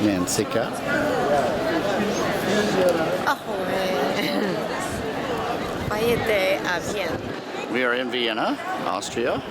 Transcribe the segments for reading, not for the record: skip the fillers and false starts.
Mansica. We are in Vienna, Austria.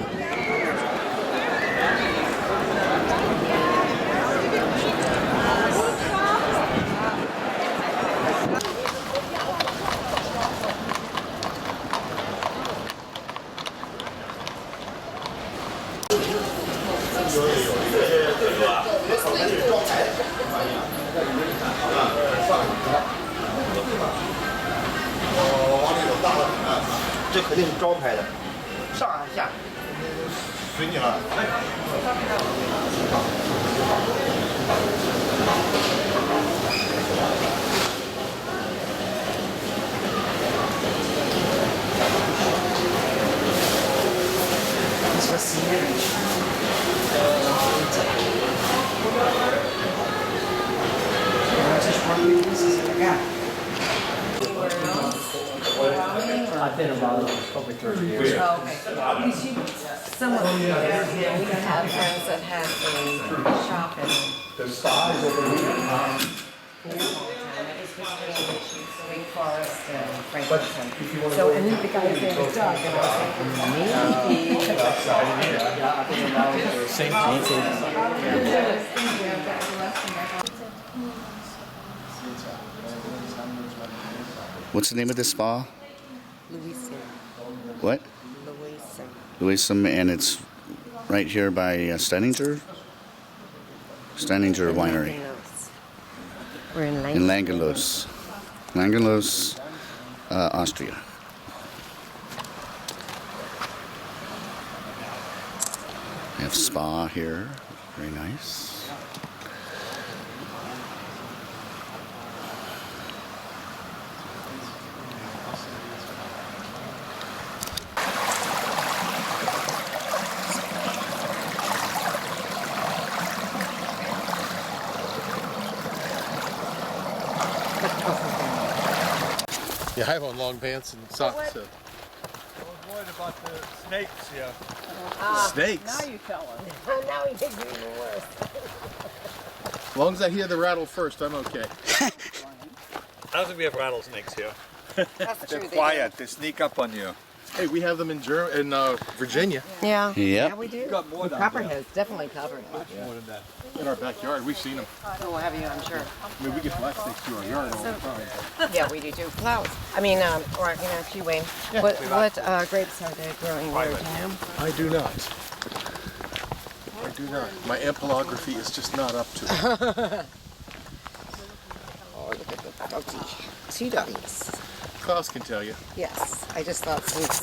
I've been about over 30 years. Oh, okay. Some of them we have friends that have a shop in The size of the Spring Forest and Franklin. So, and then the guy's name is Doug, and I was thinking, maybe. same What's the name of this spa? Louisa. What? Louisa. Louisa, and it's right here by Steininger? Steininger Winery. We're in In Langenloos. Langenloos, Austria. We have spa here. Very nice. Yeah, I have on long pants and socks. So. I was worried about the snakes here. Snakes. Now you tell us. Now he makes it even worse. As long as I hear the rattle first, I'm okay. I don't think we have rattlesnakes here. That's true. They're quiet. They sneak up on you. Hey, we have them in Virginia. Yeah. Yep. Yeah, we do. got more down Copperheads, definitely copperheads. More than that. In our backyard, we've seen them. Oh, have you? I'm sure. I mean, we get black snakes through our yard all the time. Yeah, we do too. Flowers. I mean, or you know, if you Wayne, what grapes are they growing there? Do you know? I do not. I do not. My ampelography is just not up to it. Oh, look at the doggy. Two doggies. Klaus can tell you. Yes, I just thought since.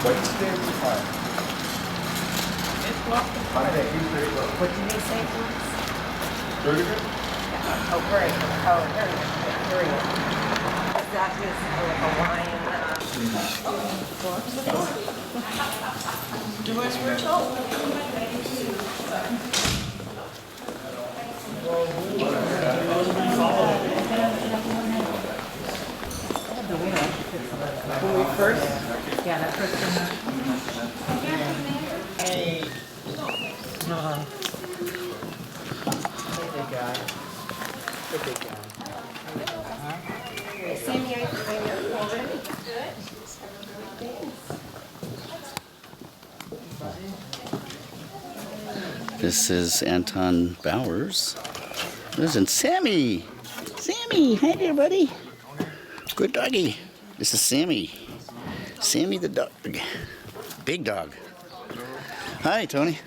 White sticks, fine. What did they say to us? Very good. Oh, great. Oh, very good. Very good. That is like a wine. Do as we're told. When we first, yeah, that first one. Hey. Big guy. The big guy. Sammy, I know already. This is Anton Bauer's. Listen, Sammy! Sammy! Hi there, buddy. Good doggy. This is Sammy. Sammy the dog. Big dog. Hi, Tony.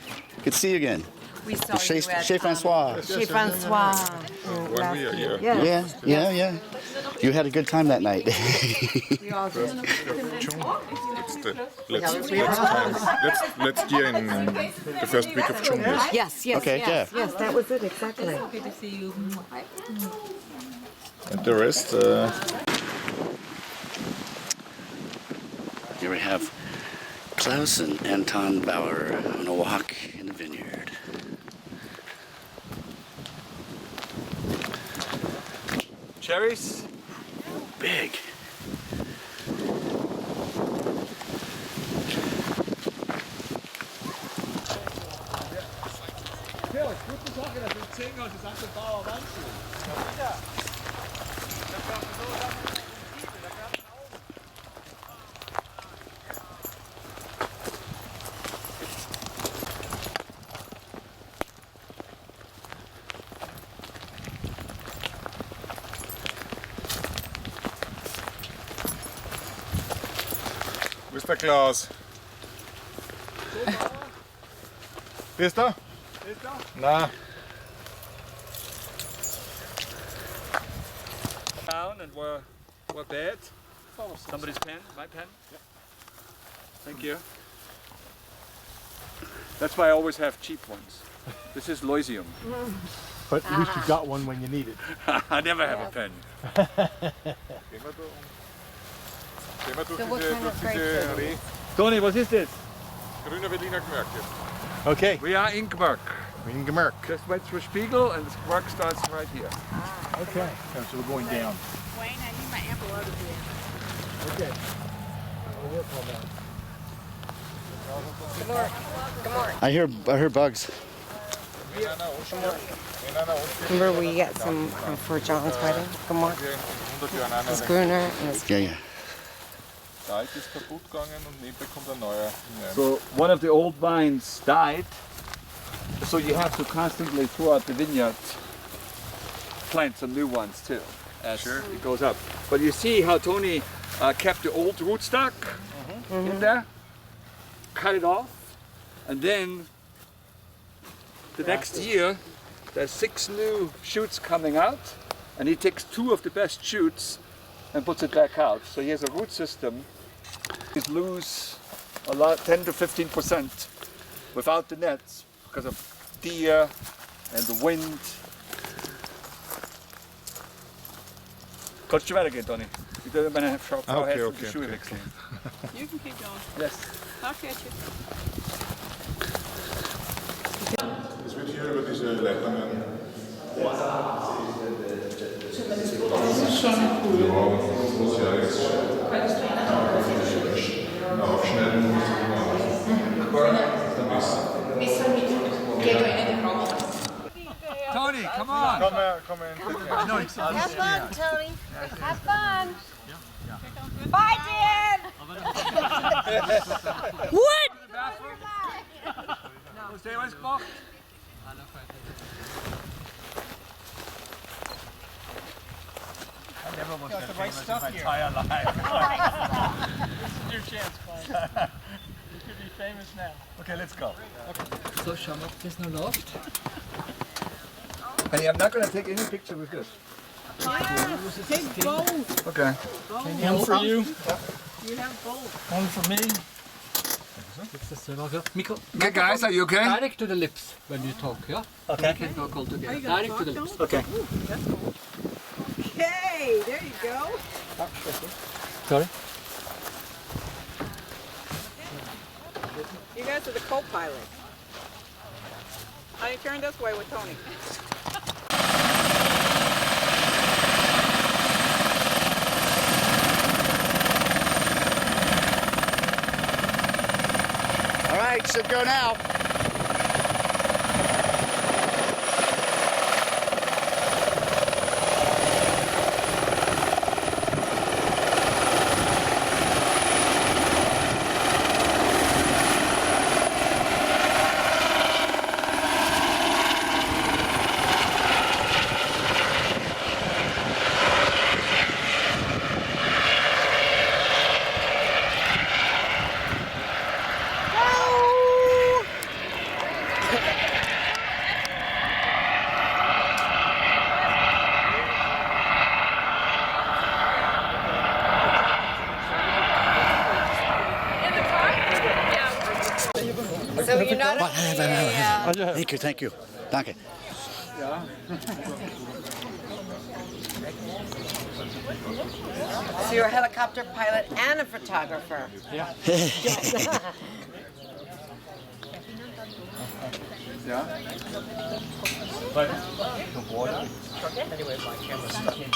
Good to see you again. We saw you at Chez Francois. Chez Francois. When we are here. Yeah. You had a good time that night. We all did. Let's gear in the first week of June. Yes, Okay, yeah. yes, that was it, exactly. Good to see you. And the rest, Here we have Klaus and Anton Bauer on a walk in the vineyard. cherries. Big. das ist Anton Bauer Weinschule. Ja, wieder. Da gab es so Sachen in Tiefe, da gab es Augen. Wo ist der Klaus? Bist du? Ist da? Na. Down and were bad. Somebody's pen? My pen? Yeah. Thank you. That's why I always have cheap ones. This is Loisium. But at least you got one when you need it. I never have a pen. So what kind of grapes? Tony, what is this? Grüner Berliner Gmörk jetzt. Okay. We are in Gmörk. In Gmörk. Just went through Spiegel and the Gmörk starts right here. Okay. So we're going down. Wayne, I need my amplifier. Okay. We'll work on that. Come on. I hear bugs. Remember we got some for John's wedding? Come on. It's Gruner and it's Yeah. Der alte ist kaputt gegangen und neben kommt ein neuer. So one of the old vines died, so you have to constantly throughout the vineyard plant some new ones too as it goes up. But you see how Tony kept the old rootstock in there, cut it off, and then the next year there's 6 new shoots coming out, and he takes 2 of the best shoots and puts it back out. So he has a root system. It lose a lot, 10 to 15% without the nets because of deer and the wind. Kannst du weitergehen, Tony? Ich würde meine Frau helfen, die Schuhe wechseln. You can keep going. Yes. I'll catch you. Es wird hier über diese Leitungen. Tony, come on! Komm in. Have fun, Tony. Have fun. Bye, Dan. What? Hast du was gemacht? I never was the right stuff in my entire life. This is your chance, Clyde. You could be famous now. Okay, let's go. So schau mal, ob das noch läuft. Honey, I'm not going to take any picture with this. Take both. Okay. One for you. You have both. One for me. Mikko, Okay, guys, are you okay? direct to the lips when you talk, yeah? Okay. We can talk all together. you got Direct to the lips. Okay. Okay, there you go. Sorry? You guys are the co-pilots. Now you turn this way with Tony. All right, should go now. So you're not a Thank you. Danke. So you're a helicopter pilot and a photographer. Yeah. But the water. Anyway, my camera's stuck in.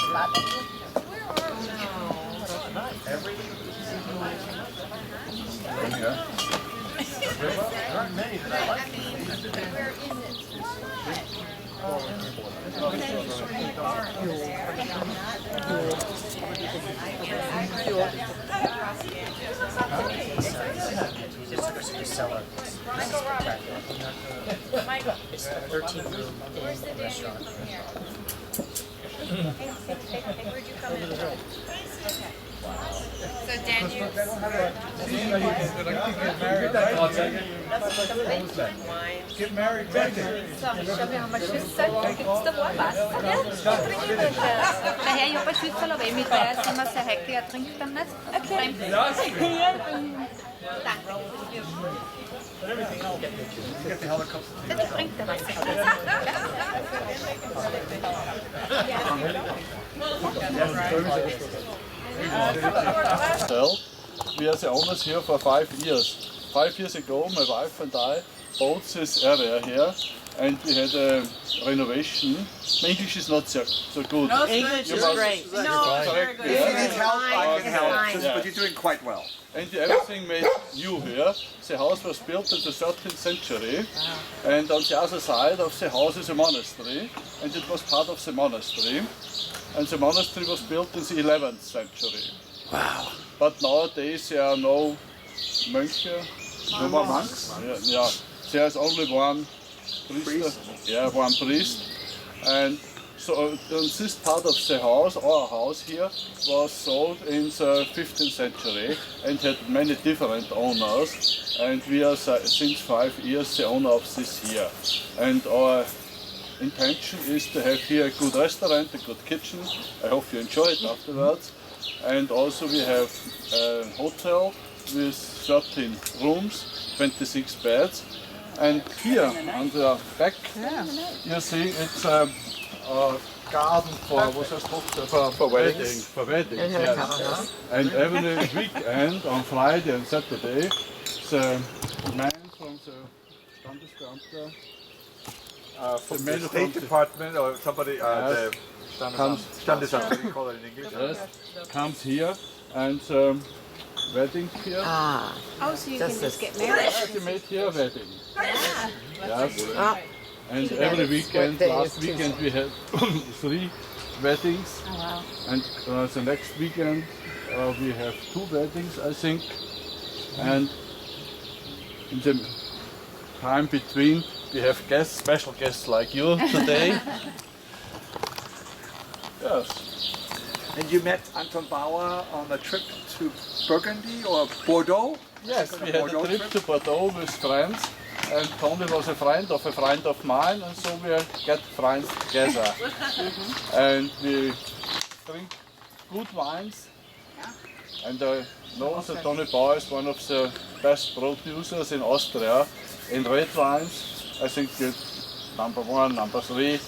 Yeah. There aren't many that I like. It's a 13-room restaurant. Where'd you come in from? So Dan, you Get married back there. Daher jobber Schützer ved mit der som er så hægtig at drink dem næst. Okay. Det drink dem altså. We are the owners here for 5 years. 5 years ago, my wife and I bought this area here, and we had a renovation. My English is not so good. No, English is great. No, very good. If you need help, I can help. Yeah. But you're doing quite well. And everything made new here. The house was built in the 13th century, and on the other side of the house is a monastery, and it was part of the monastery. And the monastery was built in the 11th century. Wow. But nowadays there are no monks. No more monks? Yeah, there's only one priest. Yeah, one priest. And so this part of the house, our house here, was sold in the 15th century and had many different owners. And we are since 5 years the owner of this here. And our intention is to have here a good restaurant, a good kitchen. I hope you enjoy it afterwards. And also we have a hotel with 13 rooms, 26 beds. And here on the back, you see it's a garden for weddings. For weddings, yes. And every weekend, on Friday and Saturday, the man from the Standesbeamte, From the State Department or somebody, the Standesamt, we call it in English. yes, comes here and wedding here. Ah, Oh, so you That's can just it. get married. Estimate here wedding. Yes. ah. And So every that is weekend, what they last used to weekend we had 3 weddings. Oh, wow. And the next weekend we have 2 weddings, I think. And in the time between we have guests, special guests like you today. Yes. And you met Anton Bauer on a trip to Burgundy or Bordeaux? Yes, we had a trip to Bordeaux with friends. And Tony was a friend of mine, and so we get friends together. And we drink good wines. And I know that Tony Bauer is one of the best producers in Austria in red wines. I think it's number 1, number 3.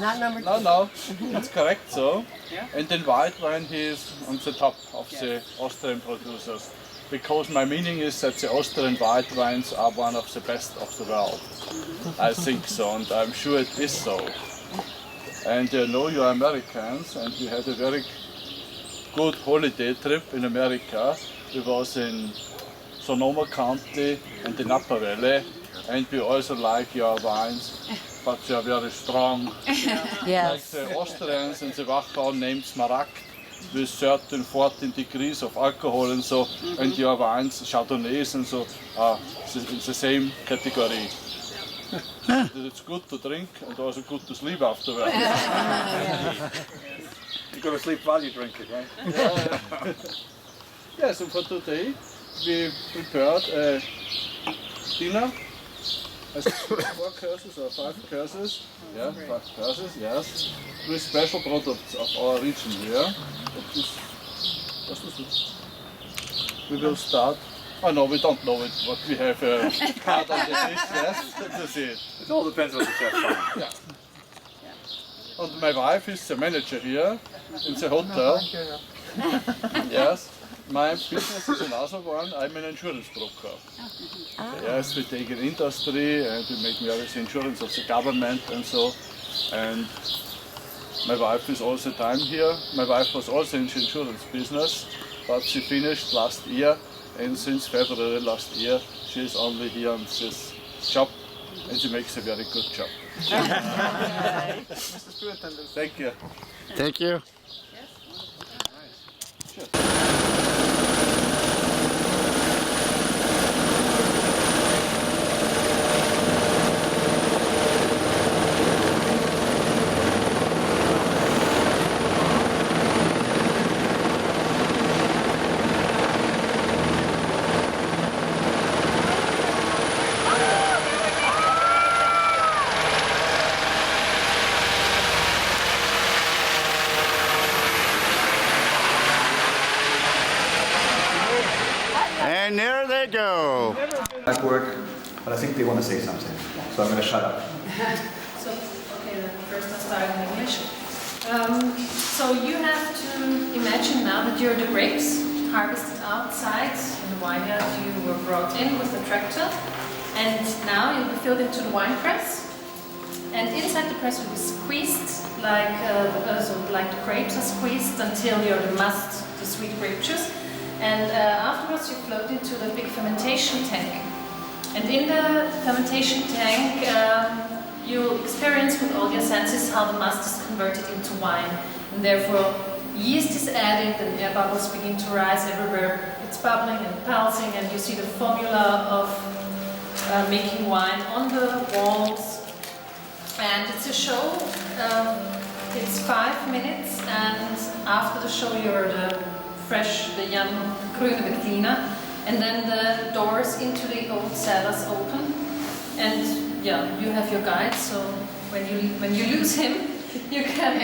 Not number 2. No, it's correct so. And in white wine he is on the top of the Austrian producers. Because my meaning is that the Austrian white wines are one of the best of the world. I think so, and I'm sure it is so. And you know you are Americans, and we had a very good holiday trip in America. We was in Sonoma County and the Napa Valley, and we also like your wines, but they are very strong. Like Yes. the Austrians in the Wachau named Smaragd, with 13-14 degrees of alcohol and so, and your wines, Chardonnays and so, are in the same category. It's good to drink and also good to sleep afterwards. You go to sleep while you drink it, right? Yes, and for today we prepared a dinner. I think 4 courses or 5 courses. Yeah, 5 courses, yes. With special products of our region here. We will start. Oh no, we don't know it, what we have part of the dish, yes, that's it. It all depends on the chef finds. Yeah. And my wife is the manager here in the hotel. Yes. My business is another one. I'm an insurance broker. Yes, we take an industry and we make various insurance of the government and so. And my wife is all the time here. My wife was also in the insurance business, but she finished last year. And since February last year, she is only here on this job, and she makes a very good job. Mr. Superintendent. Thank you. Thank you. And there they go. Backward, but I think they want to say something, so I'm going to shut up. So, okay, then first I'll start in English. So you have to imagine now that you're the grapes harvested outside in the vineyard. You were brought in with the tractor, and now you'll be filled into the wine press. And inside the press will be squeezed like the grapes are squeezed until you're the must, the sweet grape juice. And afterwards you float into the big fermentation tank. And in the fermentation tank you'll experience with all your senses how the must is converted into wine. And therefore yeast is added and air bubbles begin to rise everywhere. It's bubbling and pulsing, and you see the formula of making wine on the walls. And it's a show, it's 5 minutes, and after the show you're the young grüne Veltliner, and then the doors into the old cellars open, and yeah, you have your guide, so when you lose him, you can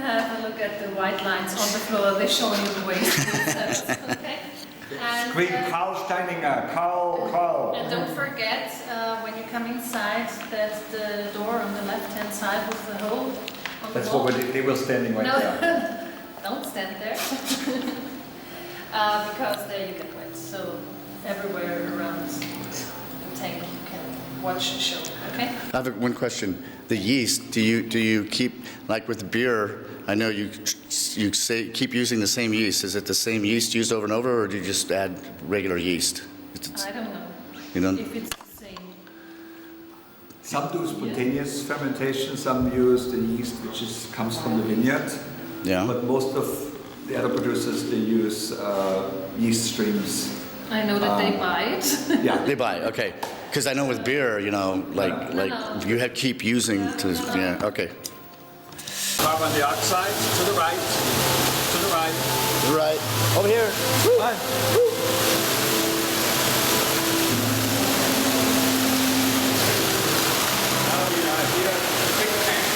have a look at the white lines on the floor. They show you the way to the cellars, okay? And, Scream Karl Steininger, Karl. and don't forget, when you come inside, that the door on the left-hand side with the hole on That's the wall. what they were standing right there. Don't stand there. Because there you get wet. So everywhere around the tank you can watch the show, okay? I have one question. The yeast, do you keep, like with beer, I know you say keep using the same yeast. Is it the same yeast used over and over, or do you just add regular yeast? I don't know. You don't? If it's the same. Some do spontaneous fermentation, some use the yeast which comes from the vineyard. Yeah. But most of the other producers, they use yeast streams. I know that they buy it. Yeah. They buy, okay. Because I know with beer, you know, like you have keep using to, yeah, okay. Carbon dioxide to the right, to the right. To the right, over here. Bye. Now we are here at the big tank.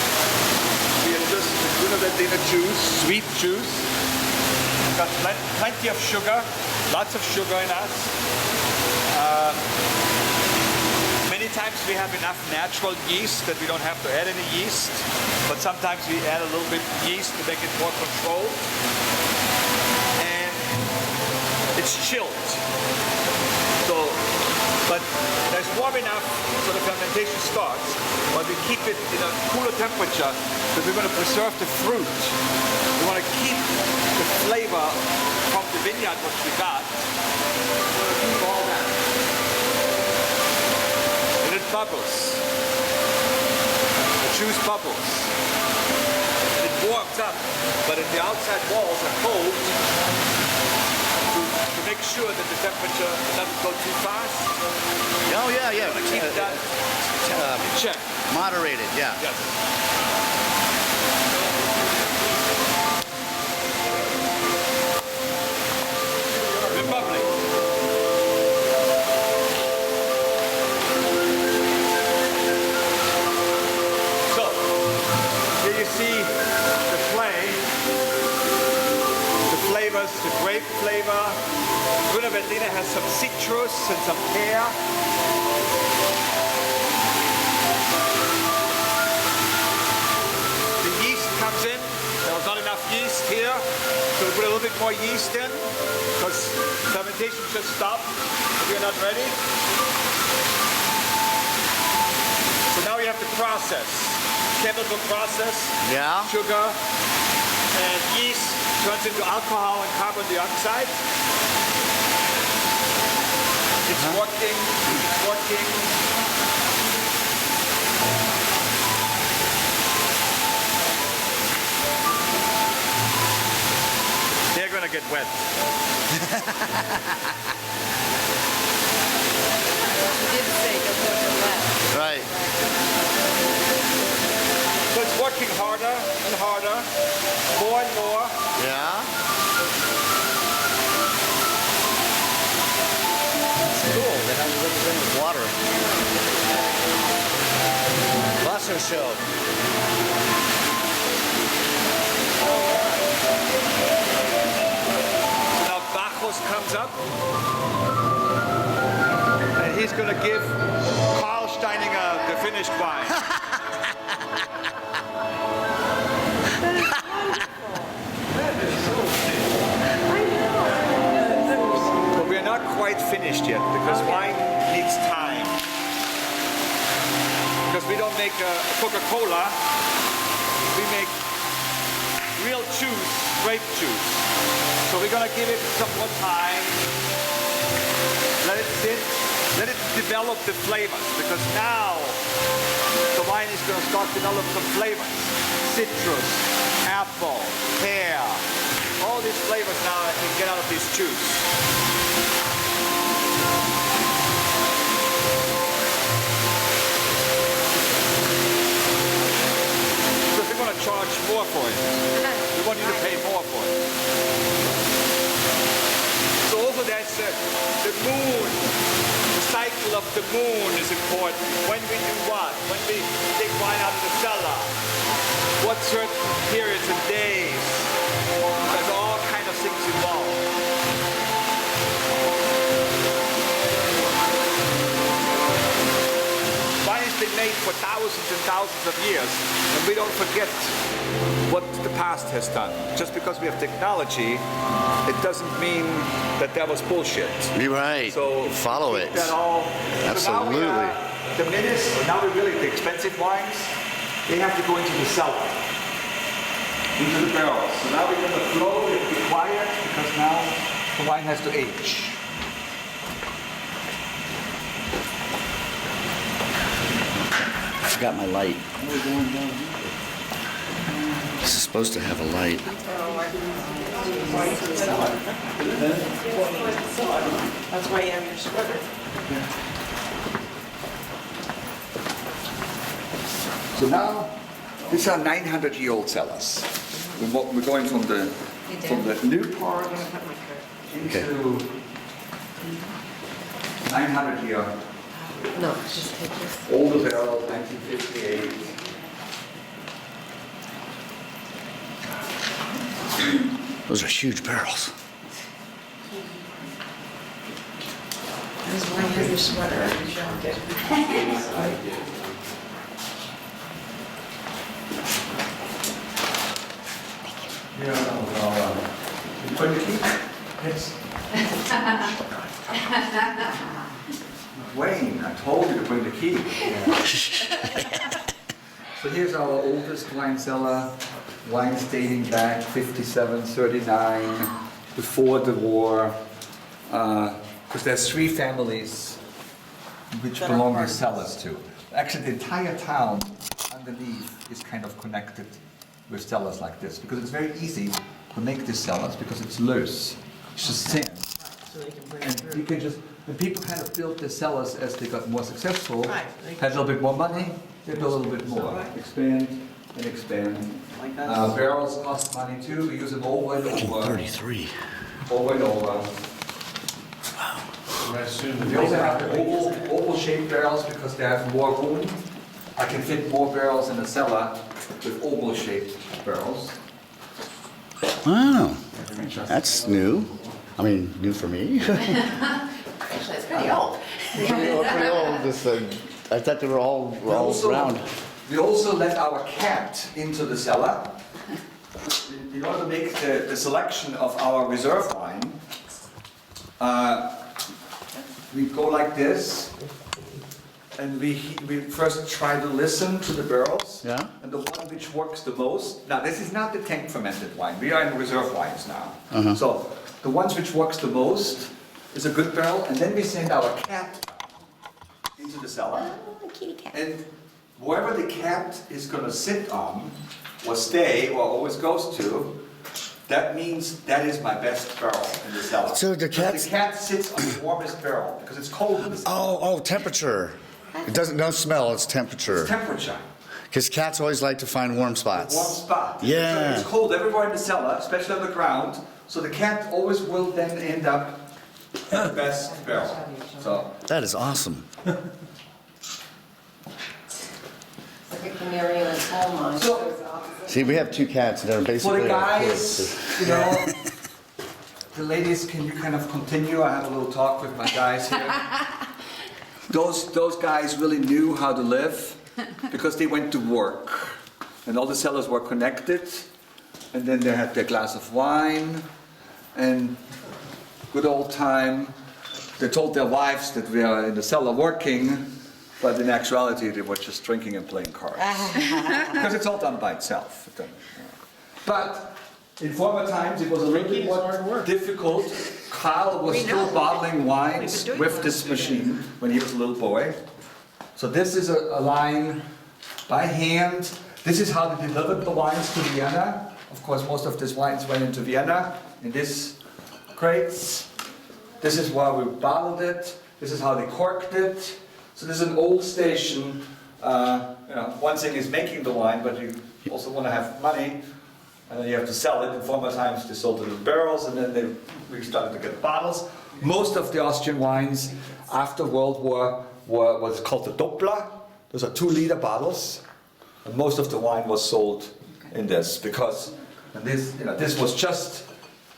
We have just the Veltliner juice, sweet juice. We've got plenty of sugar, lots of sugar in us. Many times we have enough natural yeast that we don't have to add any yeast, but sometimes we add a little bit yeast to make it more controlled. And it's chilled. So, but there's warm enough so the fermentation starts, but we keep it in a cooler temperature because we're going to preserve the fruit. We want to keep the flavor from the vineyard which we got. We're going to keep all that. And it bubbles. The juice bubbles. And it warms up, but if the outside walls are cold, to make sure that the temperature doesn't go too fast. Oh, yeah, yeah. To keep that in check. Moderated, yeah. Yes. We're bubbling. So, here you see the flame, the flavors, the grape flavor. Grüne Veltliner has some citrus and some pear. The yeast comes in. There was not enough yeast here, so we put a little bit more yeast in because fermentation just stopped. We're not ready. So now we have to process. Chemical process. Yeah. Sugar and yeast turns into alcohol and carbon dioxide. It's working. It's working. wet. You did say go to the left. Right. So it's working harder and harder, more and more. Yeah. It's cool. They have a little thing with water. Wasser show. Now Bacchus comes up, and he's going to give Karl Steininger the finished wine. But we're not quite finished yet because wine needs time. Because we don't make Coca-Cola, we make real juice, grape juice. So we're gonna give it some more time, let it sit, let it develop the flavors, because now the wine is gonna start to develop some flavors. Citrus, apple, pear, all these flavors now I can get out of this juice. Because we're gonna charge more for it. We want you to pay more for it. So also there's the moon, the cycle of the moon is important. When we do what? When we take wine out of the cellar, what certain periods and days. There's all kind of things involved. Wine has been made for thousands and thousands of years, and we don't forget what the past has done. Just because we have technology, it doesn't mean that that was bullshit. You're right. So follow it. That all, Absolutely. So now the minutes, now we really the expensive wines, they have to go into the cellar, into the barrels. So now we're going to flow, we have to be quiet because now the wine has to age. I forgot my light. This is supposed to have a light. That's why you have your sweater. So now, these are 900-year-old cellars. We're going from the new part into 900-year. No, just take this. Older barrel, 1958. Those are huge barrels. That's why you have your sweater and your jacket. You put the key? Yes. Wayne, I told you to bring the key. So here's our oldest wine cellar. Wines dating back 57, 39, before the war. Because there's 3 families which belong these cellars to. Actually, the entire town underneath is kind of connected with cellars like this, because it's very easy to make these cellars because it's loose. It's just thin. So they can bring it And through. you can just, and people kind of built the cellars as they got more successful, Right. had a little bit more money, they built a little bit more. Expand and expand. Like that. Barrels cost money too, we use them over and over. 33. Over and over. We also have the oval-shaped barrels because they have more room. I can fit more barrels in a cellar with oval-shaped barrels. Wow. That's new. I mean, new for me. Actually, it's pretty old. Pretty old. I thought they were all round. We also let our cat into the cellar in order to make the selection of our reserve wine. We go like this, and we first try to listen to the barrels. Yeah. And the one which works the most. Now, this is not the tank fermented wine. We are in reserve wines now. So the ones which works the most is a good barrel, and then we send our cat into the cellar. Oh, kitty cat. And wherever the cat is going to sit on, or stay, or always goes to, that means that is my best barrel in the cellar. So the Because the cat sits on the warmest barrel because it's cold in the cellar. Oh, temperature. It doesn't smell, it's temperature. It's temperature. Because cats always like to find warm spots. Warm spot. Yeah. So it's cold everywhere in the cellar, especially on the ground. So the cat always will then end up in the best barrel. So That is awesome. Like a canary in a coal mine. So- See, we have 2 cats that are for basically the our guys, kids. you know, the ladies, can you kind of continue? I have a little talk with my guys here. Those guys really knew how to live because they went to work. And all the cellars were connected. And then they had their glass of wine. And good old time, they told their wives that we are in the cellar working. But in actuality, they were just drinking and playing cards. Because it's all done by itself. But in former times, it was a little bit more difficult. Carl was still bottling wines with this machine when he was a little boy. So this is a line by hand. This is how they delivered the wines to Vienna. Of course, most of these wines went into Vienna in these crates. This is where we bottled it. This is how they corked it. So this is an old station. One thing is making the wine, but you also want to have money, and then you have to sell it. In former times, they sold it in barrels, and then we started to get bottles. Most of the Austrian wines after World War were what's called the Doppler. Those are 2-liter bottles, and most of the wine was sold in this because this was just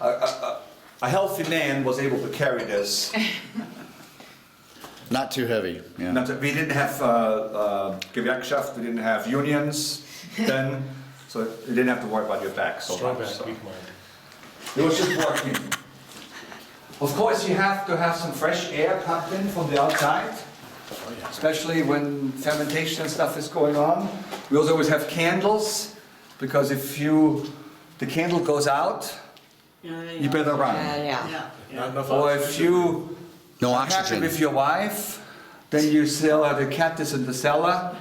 a healthy man was able to carry this. Not too heavy. Yeah. We didn't have Gewerkschaft, we didn't have unions then, so you didn't have to worry about your back so much. So. It was just working. Of course, you have to have some fresh air pumped in from the outside, especially when fermentation and stuff is going on. We also always have candles, because if the candle goes out, you better run. Or if you No happy oxygen. with your wife, then you still have a cat is in the cellar,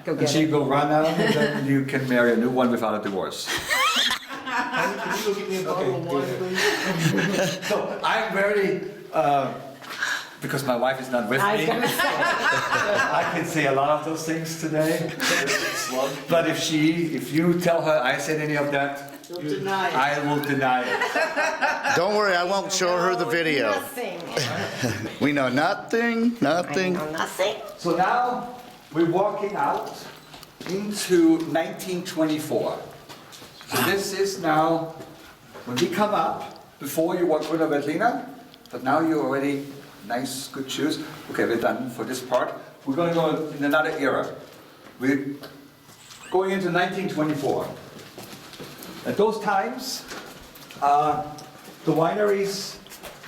and she go run out, and then you can marry a new one without a divorce. Can you go get me a bottle of wine, please? So I'm very, because my wife is not with me, I can say a lot of those things today. But if you tell her I said any of that, I will deny it. Don't worry, I won't show her the video. Nothing. We know nothing. I know nothing. So now we're walking out into 1924. So this is now, when we come up, before you were Grüner Veltliner, but now you're already nice, good shoes. Okay, we're done for this part. We're going to go in another era. We're going into 1924. At those times, the wineries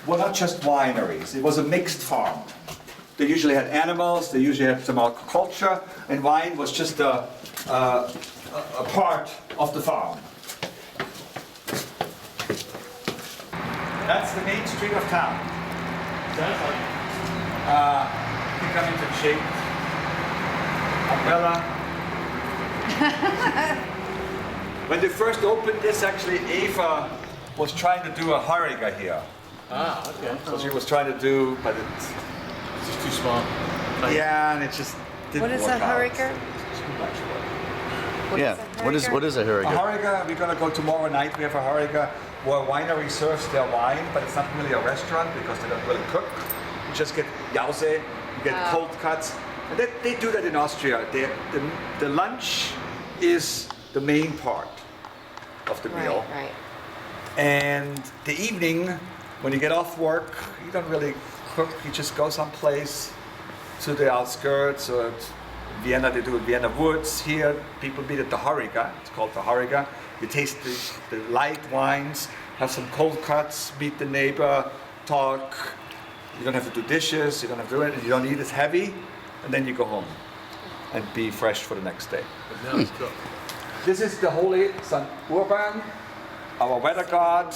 were not just wineries, it was a mixed farm. They usually had animals, they usually had some agriculture, and wine was just a part of the farm. That's the main street of town. You come into the shade. Umbrella. When they first opened this, actually, Eva was trying to do a harriga here. Ah, okay. So she was trying to do, but it's just too small. Yeah, and it just didn't What is work a harriga? out. It's too much work. Yeah. What is a A harriga? harriga, we're going to go tomorrow night. We have a harriga where a winery serves their wine, but it's not really a restaurant because they don't really cook. You just get jause, you get cold cuts. And they do that in Austria. The lunch is the main part of the meal. Right. And the evening, when you get off work, you don't really cook. You just go someplace to the outskirts, or in Vienna, they do it Vienna Woods. Here, people meet at the harriga. It's called the harriga. You taste the light wines, have some cold cuts, meet the neighbor, talk. You don't have to do dishes, you don't have to do it, you don't eat as heavy, and then you go home and be fresh for the next day. But now it's cooked. This is the holy St. Urban, our weather god.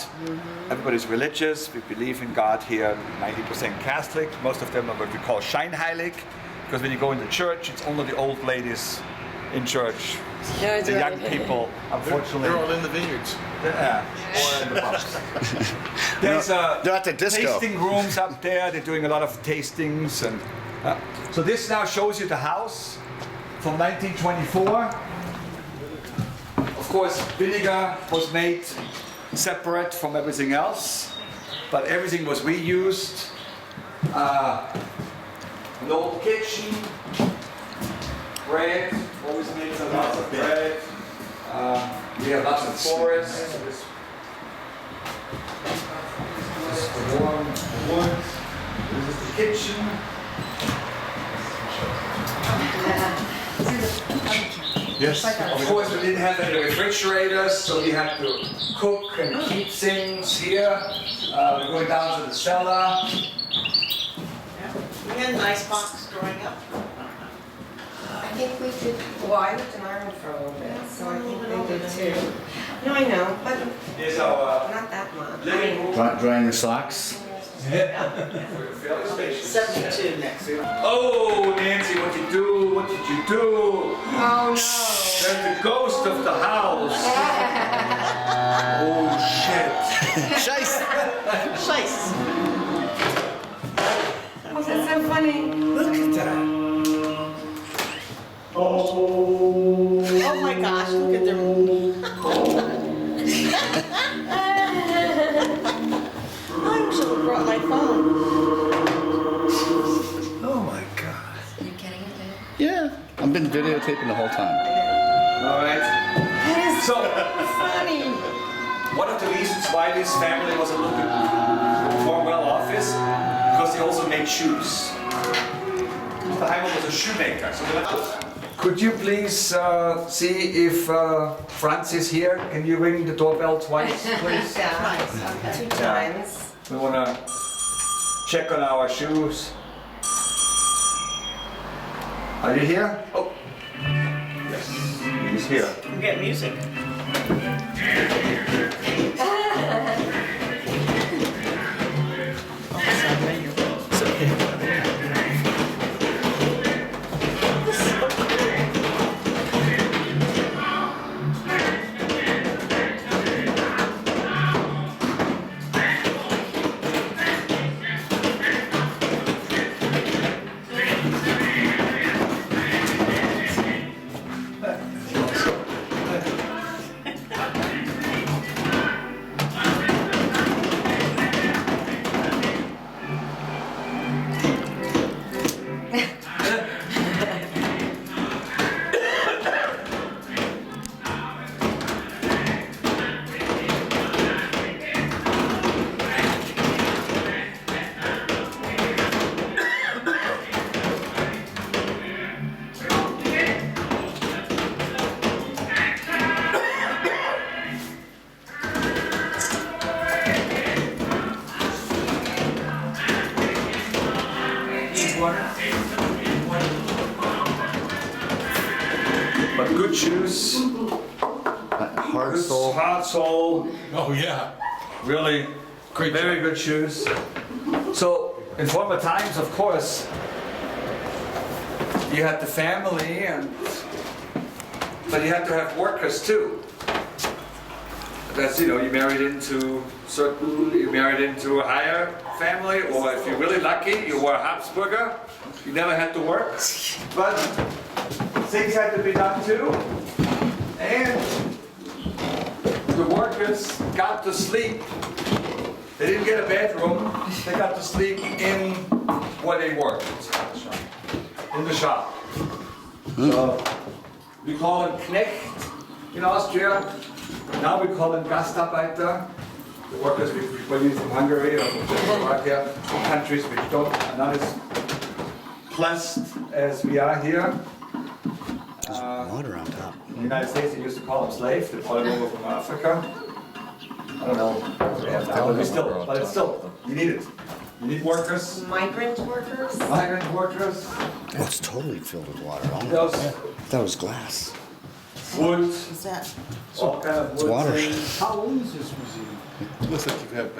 Everybody's religious. We believe in God here, 90% Catholic. Most of them are what we call scheinheilig, because when you go in the church, it's only the old ladies in church. Yeah, The young people, unfortunately. They're all in the vineyards. Yeah, or in the pubs. There's They're at the disco. tasting rooms up there. They're doing a lot of tastings, and so this now shows you the house from 1924. Of course, vinegar was made separate from everything else, but everything was reused. An old kitchen, bread, always makes a lot of bread. We have lots of forests. This is the warm wood. This is the kitchen. Yes. Of course, we didn't have any refrigerators, so we had to cook and keep things here. We're going down to the cellar. We had a nice box growing up. I think we did, well, I lived in Ireland for a little bit, so I think they did too. No, I know, but Here's our not that much. living room. Drying your socks. Fairly spacious. 72 next year. Oh, Nancy, what you do? What did you do? Oh There's the ghost of the house. Oh, shit. Scheiß. no. Scheiße. Oh, that's so funny. Look at that. Oh my gosh, look at them. I should have brought my phone. Oh, my God. Are you getting it, Dave? Yeah, I've been videotaping the whole time. All right. That is So, funny. one of the reasons why this family was a little bit more well off is because they also made shoes. The Heimer was a shoemaker. So could you please see if Franz is here? Can you ring the doorbell twice, please? Yeah, two times. We want to check on our shoes. Are you here? Oh, yes, he's here. We get music. But good shoes. Hard sole. Hard sole. Oh, yeah. Really Great very good shoes. So in former times, of course, you had the family, but you had to have workers too. That's, you married into a higher family, or if you're really lucky, you were a Habsburger. You never had to work, but things had to be done too. And the workers got to sleep. They didn't get a bedroom, they got to sleep in where they worked, in the shop. So we call them Knecht in Austria. Now we call them Gastarbeiter. The workers we produce from Hungary or from Czechoslovakia, from countries which are not as blessed as we are here. Water on top. In the United States, they used to call them slaves. They brought them over from Africa. I don't know what they have now, but it's still, you need it. You need workers, Migrant workers? migrant workers, Oh, it's totally filled with water. Oh, those that was glass. wood, Is that? all kind of wood water. things. How old is this museum? It looks like you have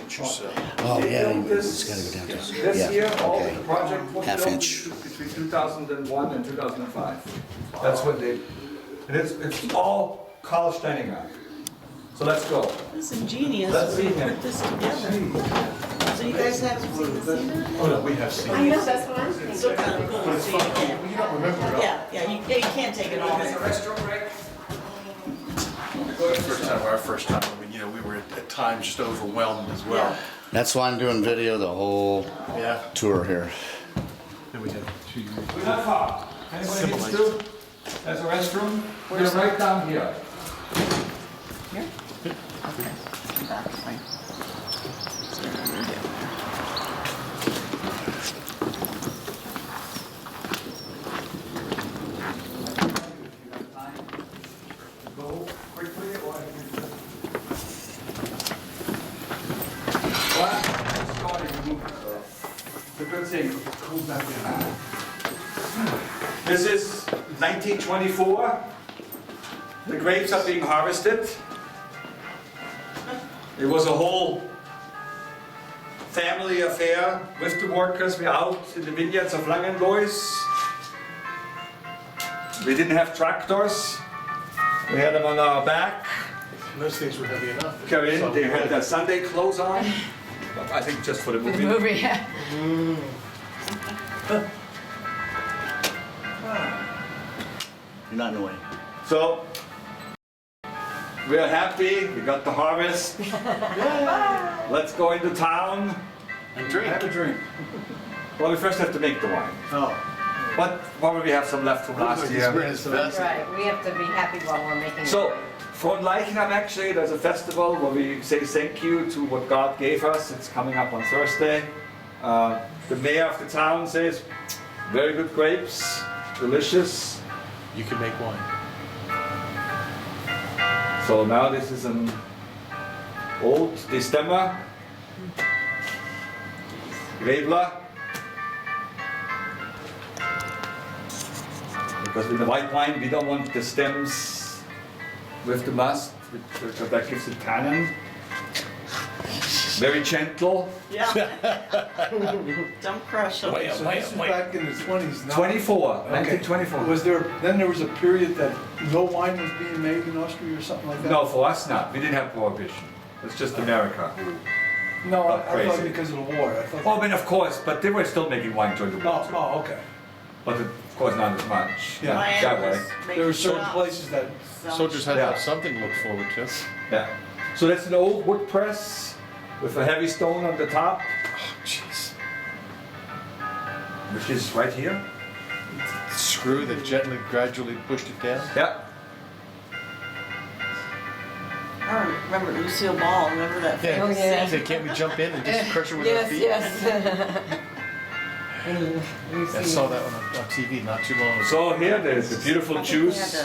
Oh, They yeah, built it's gotta go down to. This Yeah, year, all okay. the project was Half built inch. between 2001 and 2005. That's when they, and it's all Karl Steininger. So let's go. This is ingenious. Let's see him. Put this together. So you guys haven't seen this either? Oh, no, we have seen I it. know, that's what I'm thinking. So kind of cool. But it's fun. You don't remember it. Yeah, you can't take it all. Our first time, I mean, you know, we were at times just overwhelmed as well. That's why I'm doing video the whole Yeah. tour here. Then we had 2 years. We're not far. Anybody needs to? There's a restroom. We're right down here. Go quickly or I can just... Well, it's starting to move, so it's a good thing. Cool back in. This is 1924. The grapes are being harvested. It was a whole family affair with the workers. We're out in the vineyards of Langenlois. We didn't have tractors. We had them on our back. Those things were heavy enough. Carry in. They had their Sunday clothes on. I think just for the movie. yeah. You're not in the way. So, we're happy. We got the harvest. Let's go into town. And drink. Have a drink. Well, we first have to make the wine. Oh. But probably have some left from last year. Right, we have to be happy while we're making it. So, from Leichnam actually, there's a festival where we say thank you to what God gave us. It's coming up on Thursday. The mayor of the town says, very good grapes, delicious. You can make wine. So now this is an old Destemmer, Gräbler. Because with the white wine, we don't want the stems with the must, because that gives it tannin. Very gentle. Yeah. Don't crush them. So this is back in the 20s now? 24, 1924. Was there, then there was a period that no wine was being made in Austria or something like that? No, for us not. We didn't have prohibition. It's just America. No, I Crazy. thought because of the war. I thought. Well, I mean, of course, but they were still making wine during the war. too. Oh, okay. But of course, not as much. Yeah. That way. There were certain places that. Soldiers had to have something to look forward to. Yeah. So that's an old wood press with a heavy stone on the top, Jeez. which is right here. Screw that gently, gradually pushed it down. Yeah. I remember Lucille Ball, remember that Yeah. famous Say, scene? can't we jump in and just crush her with our feet? Yes. I saw that one on TV not too long ago. So here there's the beautiful juice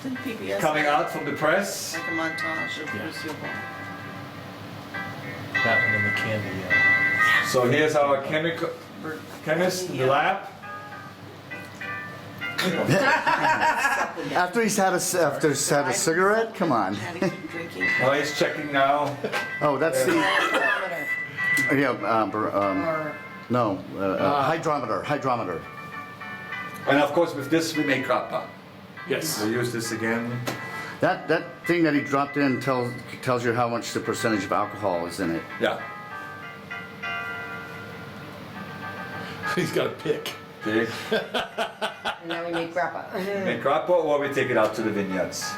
PBS coming out from the press. like a montage of Yeah. Lucille Ball. That one and the candy. So here's our chemist in the lab. After he's had a cigarette? Come on. Had to keep drinking. Oh, he's checking now. Oh, that's the, yeah, Or no, hydrometer. And of course, with this we make grappa. Yes. We'll use this again. That thing that he dropped in tells you how much the percentage of alcohol is in it. Yeah. He's got a pick. Big. and now we make grappa. Make grappa or we take it out to the vineyards.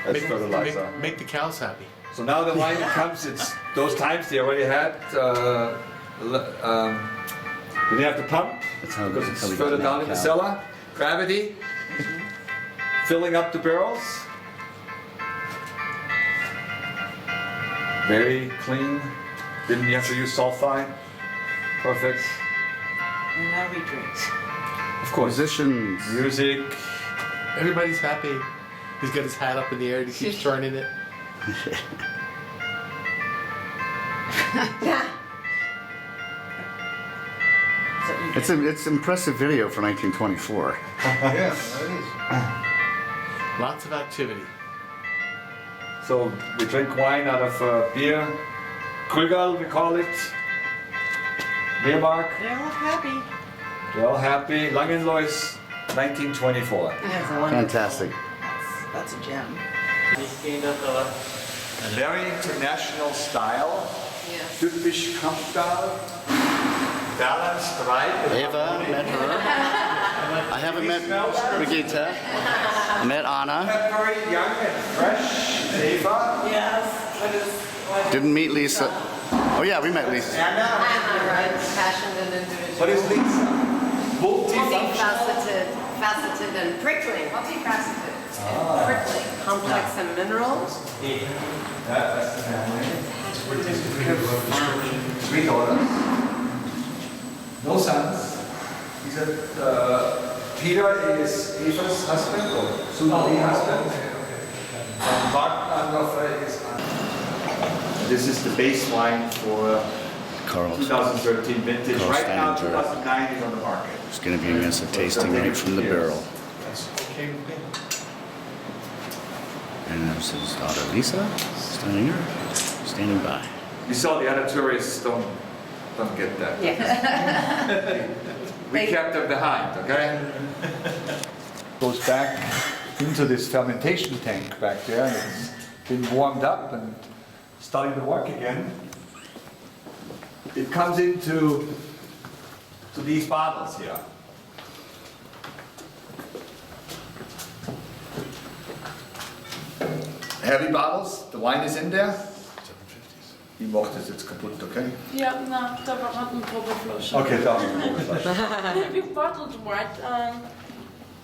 That's fertilizer. Make the cows happy. So now the wine comes, it's those times they already had, they didn't have to pump, That's how because that's how it's we got further mad down in the cow. cellar. Gravity, filling up the barrels. Very clean, didn't have to use sulfite. Perfect. And now we drink. Of course, Musicians. music. Everybody's happy. He's got his hat up in the air and he keeps turning it. It's impressive video for 1924. Yeah, that is. Lots of activity. So we drink wine out of beer Krügerl, we call it. Meermark. They all happy. They're all happy. Langenlois, 1924. Fantastic. That's a gem. Very international style. Yes. Typisch Kampfstahl. Balanced, right? Eva, met her. I haven't met Brigitte. I met Anna. Very young and fresh. Eva. Yes. Didn't meet Lisa. Oh yeah, we met Lisa. Anna. Anna, right? Passionate and individual. What is Lisa? Multifaceted and prickling. Multifaceted. Prickling. Complex and minerals. That's the family. Three daughters. No sons. He said, Peter is Eva's husband, or soon-to-be husband. And Mark Andorfer is. This is the base wine for Carl's. 2013 vintage. Carl Right now, Steininger. 2009 is on the market. It's going to be a tasting right from the barrel. That's okay with me. And this is daughter Lisa Steininger standing by. You saw the other tourists don't get that. Yeah. We kept them behind, okay? Goes back into this fermentation tank back there, and it's been warmed up and starting to work again. It comes into these bottles here. Heavy bottles, the wine is in there. Die mocht es jetzt kaputt, okay? Ja, na, da war halt ein Probeflasche. Okay, da. We bottled white.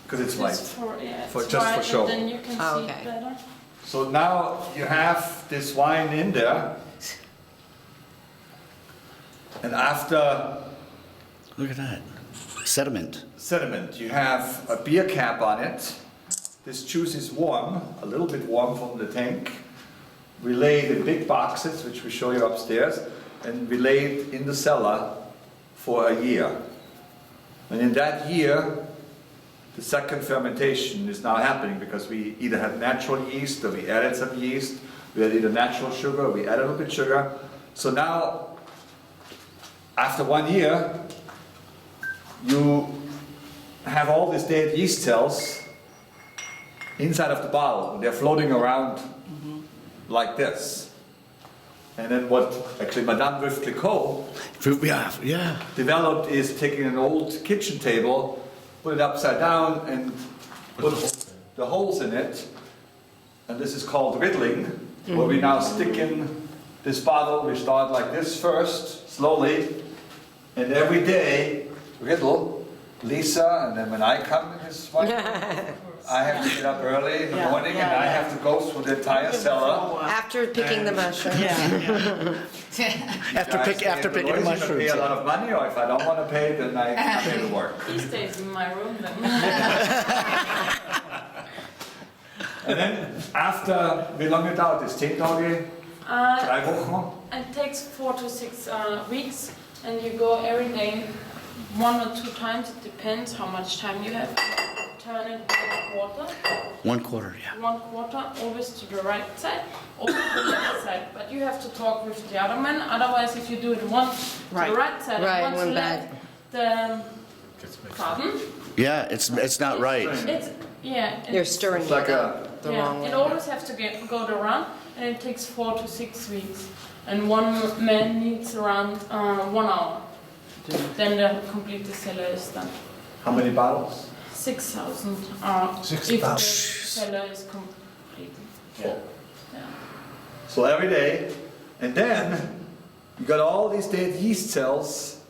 Because it's white. Just for, yeah, For- it's just for white, show. and then you can Oh, see okay. it better. So now you have this wine in there, and after Look at that. Sediment. sediment, you have a beer cap on it. This juice is warm, a little bit warm from the tank. We lay it in big boxes, which we show you upstairs, and we lay it in the cellar for a year. And in that year, the second fermentation is now happening because we either had natural yeast or we added some yeast. We had either natural sugar, we added a little bit sugar. So now, after 1 year, you have all these dead yeast cells inside of the bottle. They're floating around like this. And then what actually Madame Veuve Clicquot Yeah. developed is taking an old kitchen table, put it upside down and put the holes in it. And this is called riddling, where we now stick in this bottle. We start like this first, slowly. And every day, riddle, Lisa, and then when I come in this one, I have to get up early in the morning and I have to go through the entire cellar. After picking the mushrooms. After picking the Pay mushrooms. a lot of money, or if I don't want to pay, then I pay the work. He stays in my room then. And then after, wie lange dauert es? 10 Tage? 3 Wochen? It takes 4 to 6 weeks, and you go every day, 1 or 2 times. It depends how much time you have. Turn it 1/4. 1/4, yeah. 1/4, always to the right side, always to the left side. But you have to talk with the other man. Otherwise, if you do it once to the right side Right, and once one left, the pardon? Yeah, it's not right. It's You're stirring It's like it a, the wrong way. It always has to go around, and it takes 4 to 6 weeks. And one man needs around 1 hour. Then the complete cellar is done. how many bottles? 6,000 if the cellar is completely full. Yeah. So every day, and then you got all these dead yeast cells.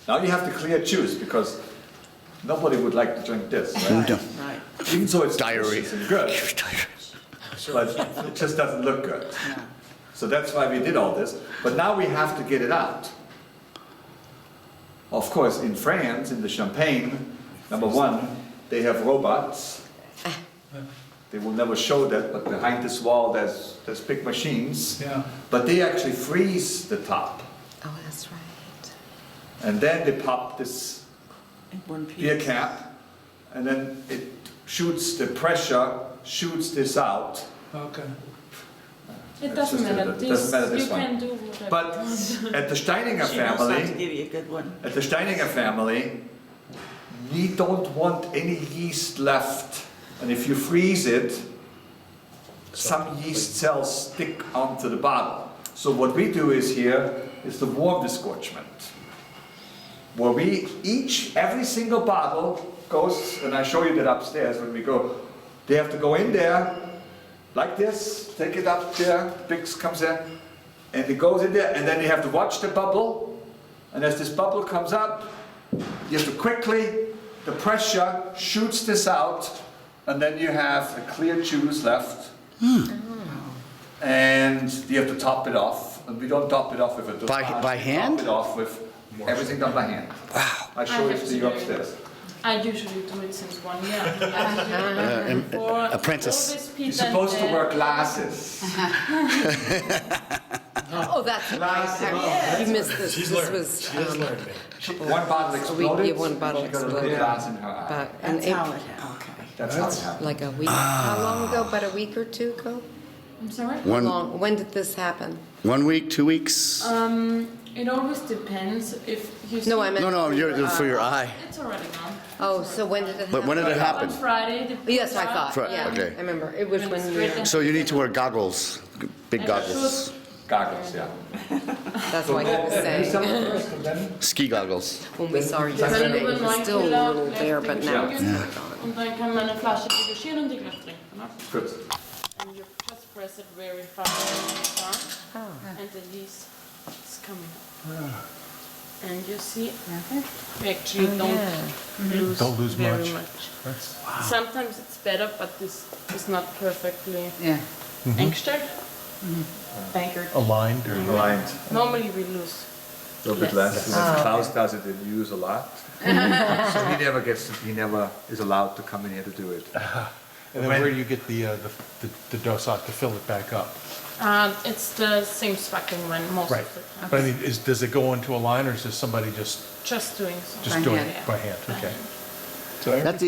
Now you have to clear juice because nobody would like to drink this, right? No. Even though it's Diarrhea. delicious and good, but it just doesn't look good. So that's why we did all this. But now we have to get it out. Of course, in France, in the Champagne, number one, they have robots. They will never show that, but behind this wall there's big machines. Yeah. But they actually freeze the top. Oh, that's right. And then they pop this beer cap, and then it shoots the pressure, shoots this out. Okay. It doesn't matter. It doesn't matter this you one. can do whatever. But at the Steininger family, we don't want any yeast left. And if you freeze it, some yeast cells stick onto the bottle. So what we do is here is the warm disgorgement. Where every single bottle goes, and I show you that upstairs when we go, they have to go in there like this, take it up there, Bix comes in, and it goes in there, and then you have to watch the bubble, and as this bubble comes up, you have to quickly, the pressure shoots this out, and then you have a clear juice left, and you have to top it off, and we don't top it off with a dosage. By hand? Top it off with everything done by hand. Wow. I show it to you upstairs. I usually do it since 1 year. Apprentice. You're supposed to wear glasses. Oh, that's right. You missed this. This was One bottle exploded. one bottle She got a little exploded. glass in her eye. That's how it That's how it happened. Like a week. How long ago? About a week or two ago? I'm sorry? How long? When did this happen? 1 week, 2 weeks? It always depends if you. No, I meant for your eye. It's already gone. Oh, so when did it happen? But when did it happen? On Friday. Yes, I thought. Yeah, okay. I remember. It was when you. So you need to wear goggles, big goggles. Goggles, yeah. That's why he was saying. Ski goggles. When we saw yesterday, it was still a little there, but now it's not gone. Und dann kann man eine Flasche degorgieren und die gleich trinken. Ne? Good. And you just press it very fast and the yeast is coming up. And you see, we actually don't lose very much. Sometimes it's better, but this is not perfectly eingestellt. Bankered. Aligned or aligned. Normally we lose. A little bit less. Klaus does it in use a lot. So he never is allowed to come in here to do it. And then where do you get the dosage to fill it back up? It's the same sparkling wine most Right. of the time. But I mean, does it go into a line, or is this somebody just doing so. doing it by hand? Okay. So That's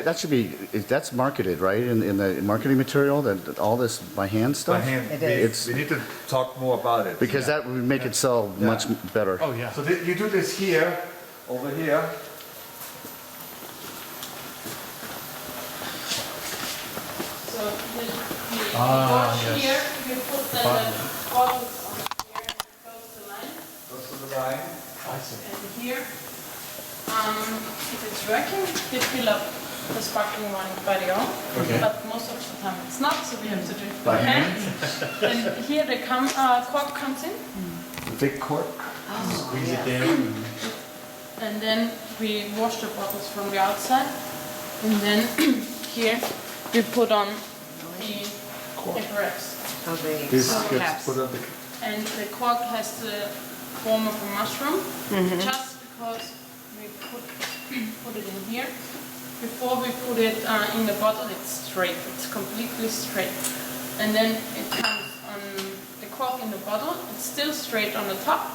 that should be that's marketed, right? In the marketing material, that all this by hand stuff. By hand. It's We need to talk more about it. because that would make it sell much better. Oh yeah. So you do this here, over here. So the watch here, you put the bottles on here, it goes to line. Goes to the line. And here, if it's working, you fill up the sparkling wine by the own. Okay. But most of the time it's not, so we have to do it by hand. And here the cork comes in. The big cork. Squeeze it down. And then we wash the bottles from the outside. And then here we put on the wraps. This gets put on the. And the cork has the form of a mushroom, just because we put it in here. Before we put it in the bottle, it's straight. It's completely straight. And then it comes on the cork in the bottle. It's still straight on the top,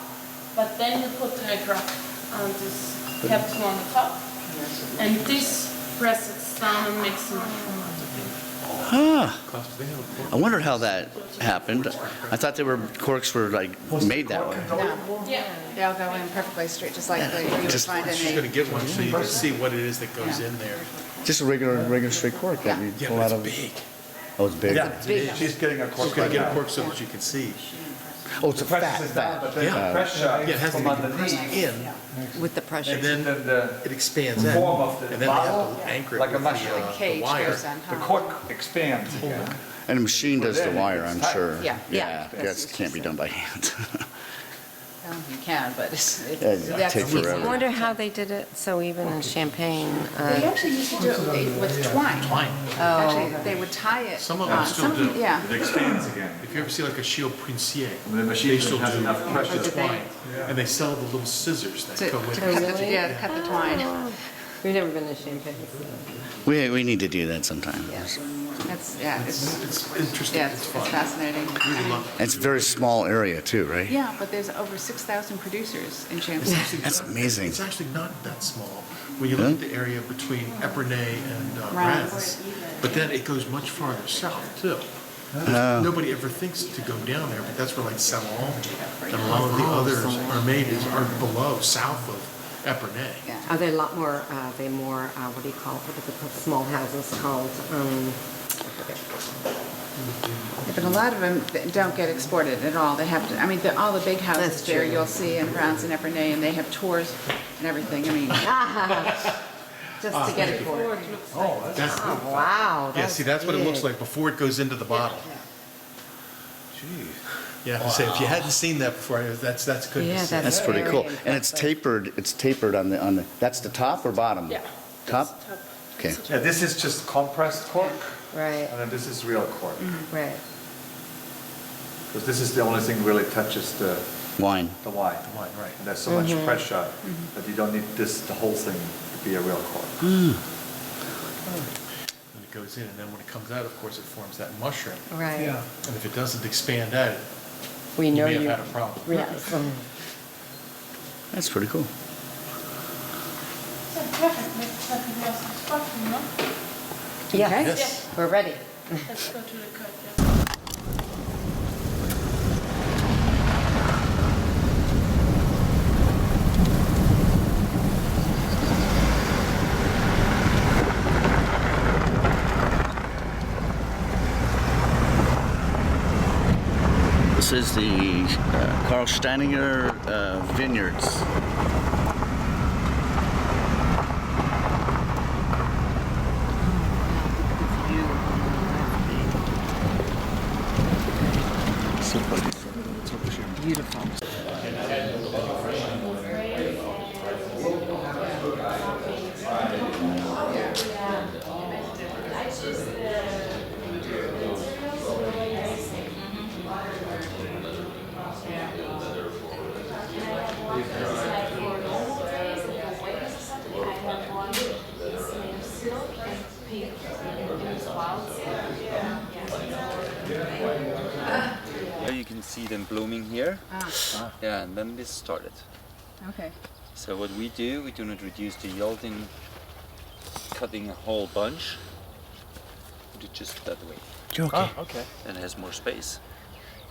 but then you put the graph on this capsule on the top, and this presses down and makes the mushroom out of it. Huh. I wondered how that happened. I thought corks were like made that way. Yeah. They'll go in perfectly straight, just like you would find in She's a... going to get one so you can see what it is that goes in there. Just a regular straight cork that you Yeah, pull but out it's of. big. Oh, it's big. Yeah, she's getting a cork. She's going to get a cork so that you can see. Oh, it's a Press fat, is down, but fat. then the pressure Yeah, it has to from be pressed underneath. in, With the pressure. and then the it expands the in. form of the And then they have bottle, to anchor it like a with mushroom. the Cage wire. goes in, The huh? cork expands again. And the machine does the Then wire, it's I'm tight. sure. Yeah. Yeah, that can't be done by hand. Well, you can, but It'd that's take easy. I forever. wonder how they did it so even in Champagne. They actually used to do it with twine. Actually, they would tie it. Some of them still do. Yeah. It expands again. If you ever see like a Chio Princier, The machine they still has do enough pressure. twine. And they sell the little scissors that To go with cut it. the, yeah, cut the twine. We've never been to Champagne. We need to do that sometime. It's, yeah, It's interesting. yeah, It's it's fun. fascinating. Really love it. It's a very small area too, right? Yeah, but there's over 6,000 producers in Champagne. That's amazing. It's actually not that small when you look at the area between Epernay and Reims. But then it goes much farther south too. Nobody ever thinks to go down there, but that's where like Salon and a lot of the others are made are below, south of Epernay. Are they a lot more, what do you call it, what is it called, small houses called, Yeah, but a lot of them don't get exported at all. They have to, I mean, all the big houses That's there true. you'll see in France and Epernay, and they have tours and everything. I mean, just to get it for. That's, Oh, wow. yeah, see, that's what it looks big. like before it goes into the bottle. Yeah, I say, if you hadn't seen that before, that's good Yeah, to see. that's That's pretty very cool. And it's tapered on the, that's the top or bottom? Yeah. Top? Okay. Yeah, this is just compressed cork, Right, and then this is real cork. right. Because this is the only thing really touches the Wine. wine. Wine, right. And there's so much pressure that you don't need the whole thing to be a real cork. When it goes in, and then when it comes out, of course, it forms that mushroom. Right. Yeah. And if it doesn't expand out, We you know may have you. had a problem. Yes. That's pretty cool. So perfect, let's have a glass of sparkling, no? Yes, Yes. we're ready. Let's go to the cut, yes. This is the Karl Steininger vineyards. beautiful. Here you can see them blooming here. Yeah, and then this started. Okay. So what we do not reduce the yield in cutting a whole bunch. We do just that way. Okay. Okay. Then it has more space.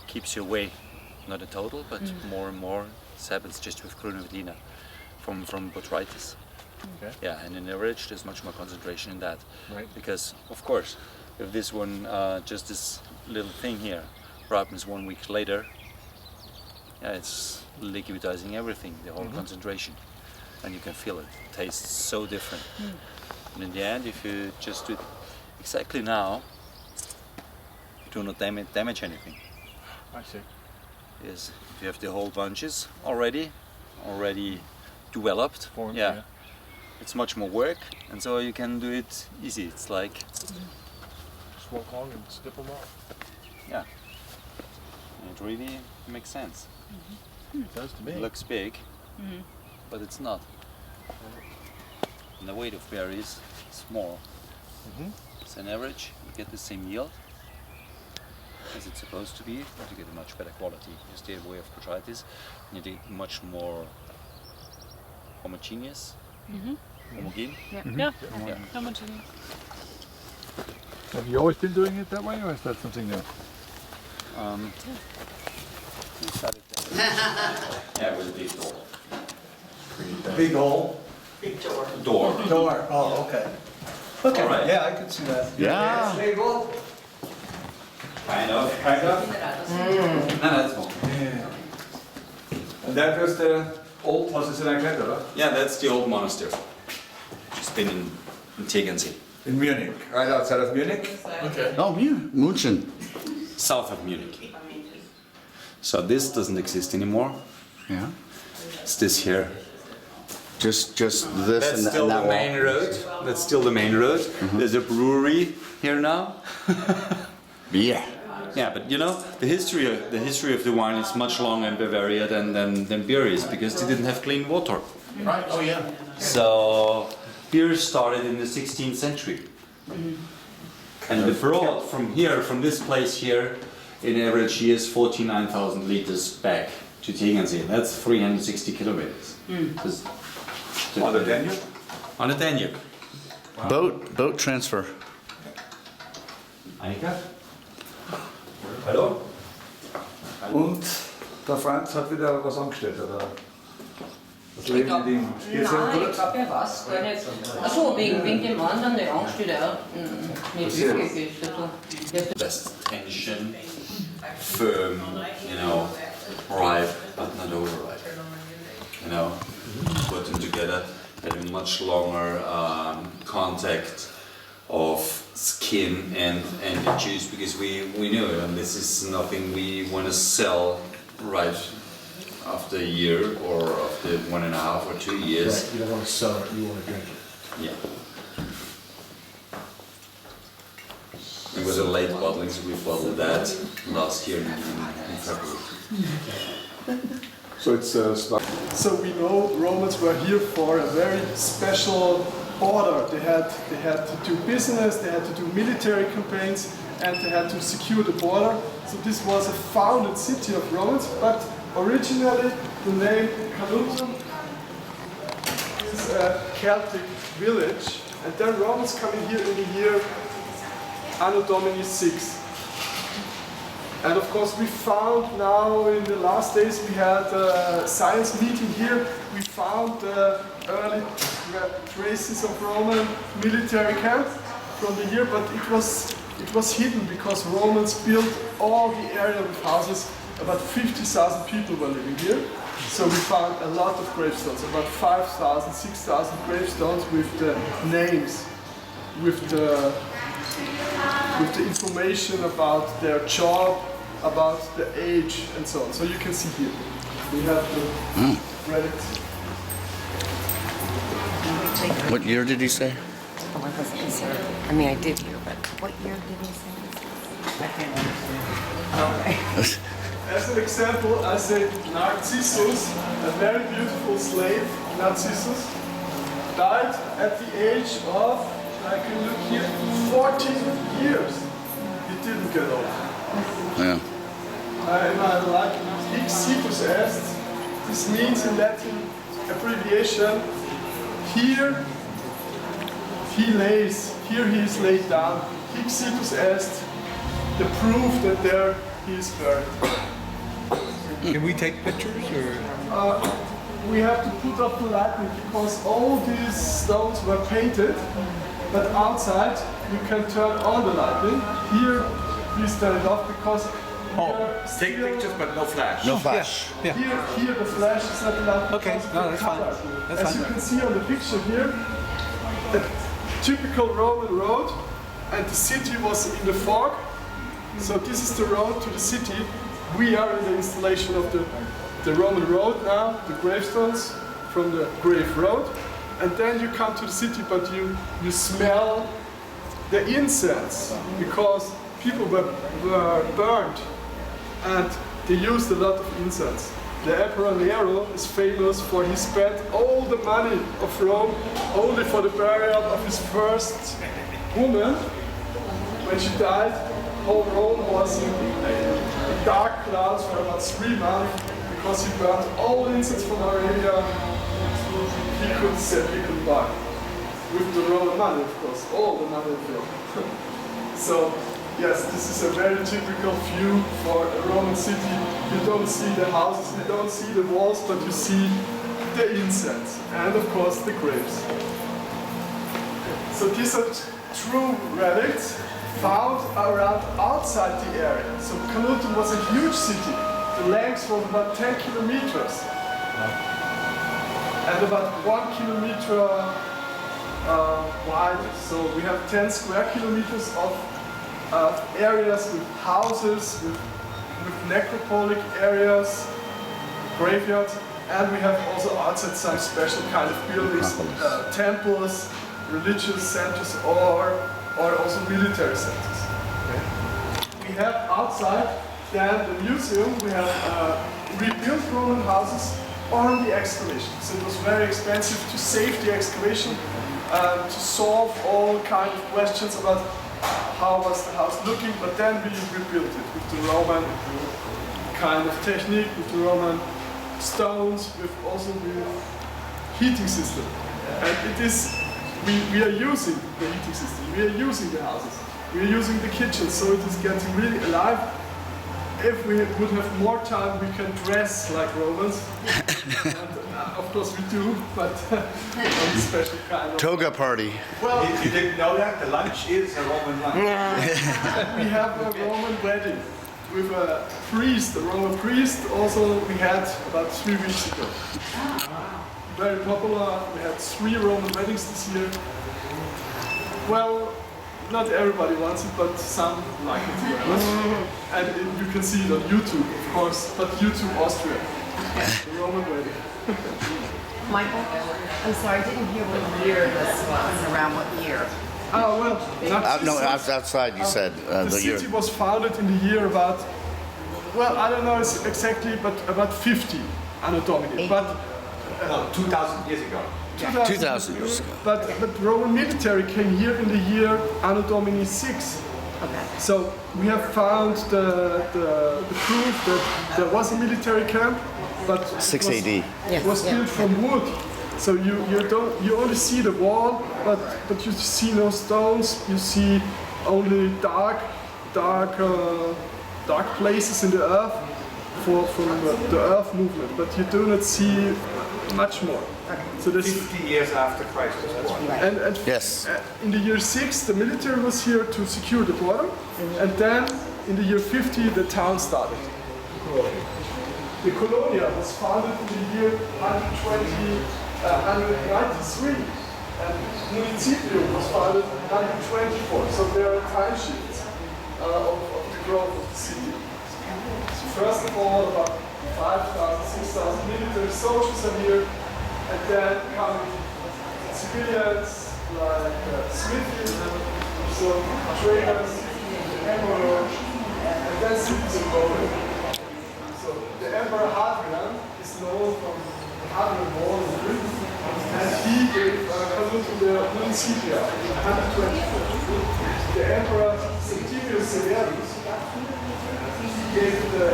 Keeps you away, not a total, but more and more. This happens just with Grüne from botrytis. Okay. Yeah, and in average there's much more concentration in that. Right. Because of course, if this one, just this little thing here, ripens 1 week later, yeah, it's liquidizing everything, the whole concentration, and you can feel it. It tastes so different. And in the end, if you just do it exactly now, you do not damage anything. I see. Yes, if you have the whole bunches already developed, Formed, yeah, it's much more work, and so you can do it easy. It's like, Just walk along and snip them off. yeah, it really makes sense. It does to me. It looks big, but it's not. And the weight of berries is small. So on average, you get the same yield as it's supposed to be, but you get a much better quality. You stay away of botrytis, and you get much more homogeneous. Homogene. Yeah, homogeneous. Have you always been doing it that way, or is that something new? We started that. Yeah, with a big door. Big hole. Door. Door. Oh, okay. Okay. All right. Yeah, I could see that. Yeah. Kind of. No, that's more. Yeah. And that was the old houses in England, right? Yeah, that's the old monastery. Just been in Tegernsee. In Munich, right outside of Munich. Okay. Oh, you, Munchen. South of Munich. So this doesn't exist anymore. Yeah. It's this here. Just this That's and still that the wall. main road. That's still the main road. There's a brewery here now. Yeah. Yeah, but you know, the history of the wine is much longer in Bavaria than beer is, because they didn't have clean water. Right, oh yeah. So beer started in the 16th century. And the broad from this place here, in average years 49,000 liters back to Tegernsee. That's 360 kilometers. On the Danube? On the Danube. Boat transfer. Annika? Hallo? Und der Franz hat wieder was angestellt, oder? Das Leben mit ihm. Geht's ihm Nein, gut? ich glaube, er weiß gar nicht. Achso, wegen dem anderen, der angestellt hat, nicht wirklich ist. Best tension, firm, you know, right, but not overripe. You know, put them together, having much longer contact of skin and the juice, because we know it, and this is nothing we want to sell right after a year or after 1.5 or 2 years. Right, you don't want to sell it, you want to drink it. Yeah. It was a late bottling, so we bottled that last year in February. So it's so we know Romans were here for a very special order. They had to do business, they had to do military campaigns, and they had to secure the border. So this was a founded city of Romans, but originally the name Canutum is a Celtic village, and then Romans come in here in the year Anno Domini 6. And of course we found now in the last days, we had a science meeting here, we found early traces of Roman military camp from the year, but it was hidden because Romans built all the area with houses. About 50,000 people were living here. So we found a lot of gravestones, about 5,000, 6,000 gravestones with the names, with the information about their job, about the age and so on. So you can see here, we have the relics. What year did he say? Oh, I wasn't concerned. I mean, I did hear, but what year did he say this was? I can't understand. As an example, I say Narcissus, a very beautiful slave, Narcissus, died at the age of, I can look here, 14 years. He didn't get old. Yeah. And I like Hic situs est. This means in Latin abbreviation, here he lays, here he is laid down. Hic situs est, the proof that there he is buried. Can we take pictures or? We have to put up the lighting because all these stones were painted, but outside you can turn on the lighting. Here, please turn it off because Take pictures but no flash. No flash. Here the flash is not allowed. Okay, no, that's fine. That's As fine. you can see on the picture here, the typical Roman road, and the city was in the fog. So this is the road to the city. We are in the installation of the Roman road now, the gravestones from the grave road. And then you come to the city, but you smell the incense because people were burned and they used a lot of incense. The Emperor Nero is famous for he spent all the money of Rome only for the burial of his first woman. When she died, whole Rome was in dark clouds for about 3 months because he burned all incense from Arabia. He could say he could buy with the Roman money, of course, all the money of Rome. So yes, this is a very typical view for a Roman city. You don't see the houses, you don't see the walls, but you see the incense and of course the graves. So these are true relics found around outside the area. So Canutum was a huge city. The length was about 10 kilometers. And about 1 kilometer wide. So we have 10 square kilometers of areas with houses, with necropolic areas, graveyards, and we have also outside some special kind of buildings, temples, religious centers, or also military centers. Okay. We have outside then the museum. We have rebuilt Roman houses on the excavation. So it was very expensive to save the excavation, to solve all kind of questions about how was the house looking, but then we rebuilt it with the Roman kind of technique, with the Roman stones, with also the heating system. And it is, we are using the heating system, we are using the houses, we are using the kitchen, so it is getting really alive. if we would have more time, we can dress like Romans. And, of course we do, but on a special kind of... Toga party. Well, You didn't know that? The lunch is a Roman lunch. we have a Roman wedding with a priest, a Roman priest, also we had about 3 weeks ago. Very popular, we had 3 Roman weddings this year. Well, not everybody wants it, but some like it very much. And you can see it on YouTube, of course, but YouTube Austria, the Roman wedding. Michael, I'm sorry, I didn't hear what year this was. Around what year? Oh, well, not No, outside you said the year. city was founded in the year about, well, I don't know exactly, but about 50 Anno Domini. But 2,000 years ago. 2,000 years ago. But Roman military came here in the year Anno Domini 6. Okay. So we have found the proof that there was a military camp, but 6 AD. it was built from wood. So you only see the wall, but you see no stones. You see only dark places in the earth from the earth movement, but you do not see much more. So this 50 years after Christ was born. and Yes. in the year 6, the military was here to secure the border, and then in the year 50, the town started. The Colonia was founded in the year 193, and Municipio was founded in 124. So there are time shifts of the growth of the city. So first of all, about 5,000, 6,000 military soldiers are here, and then come civilians like smithies, so traders, the emperor, and then cities growing. So the Emperor Hadrian is known from the Hadrian Wall in Britain, and he gave control to the Municipia in 124. The Emperor Septimius Severus gave the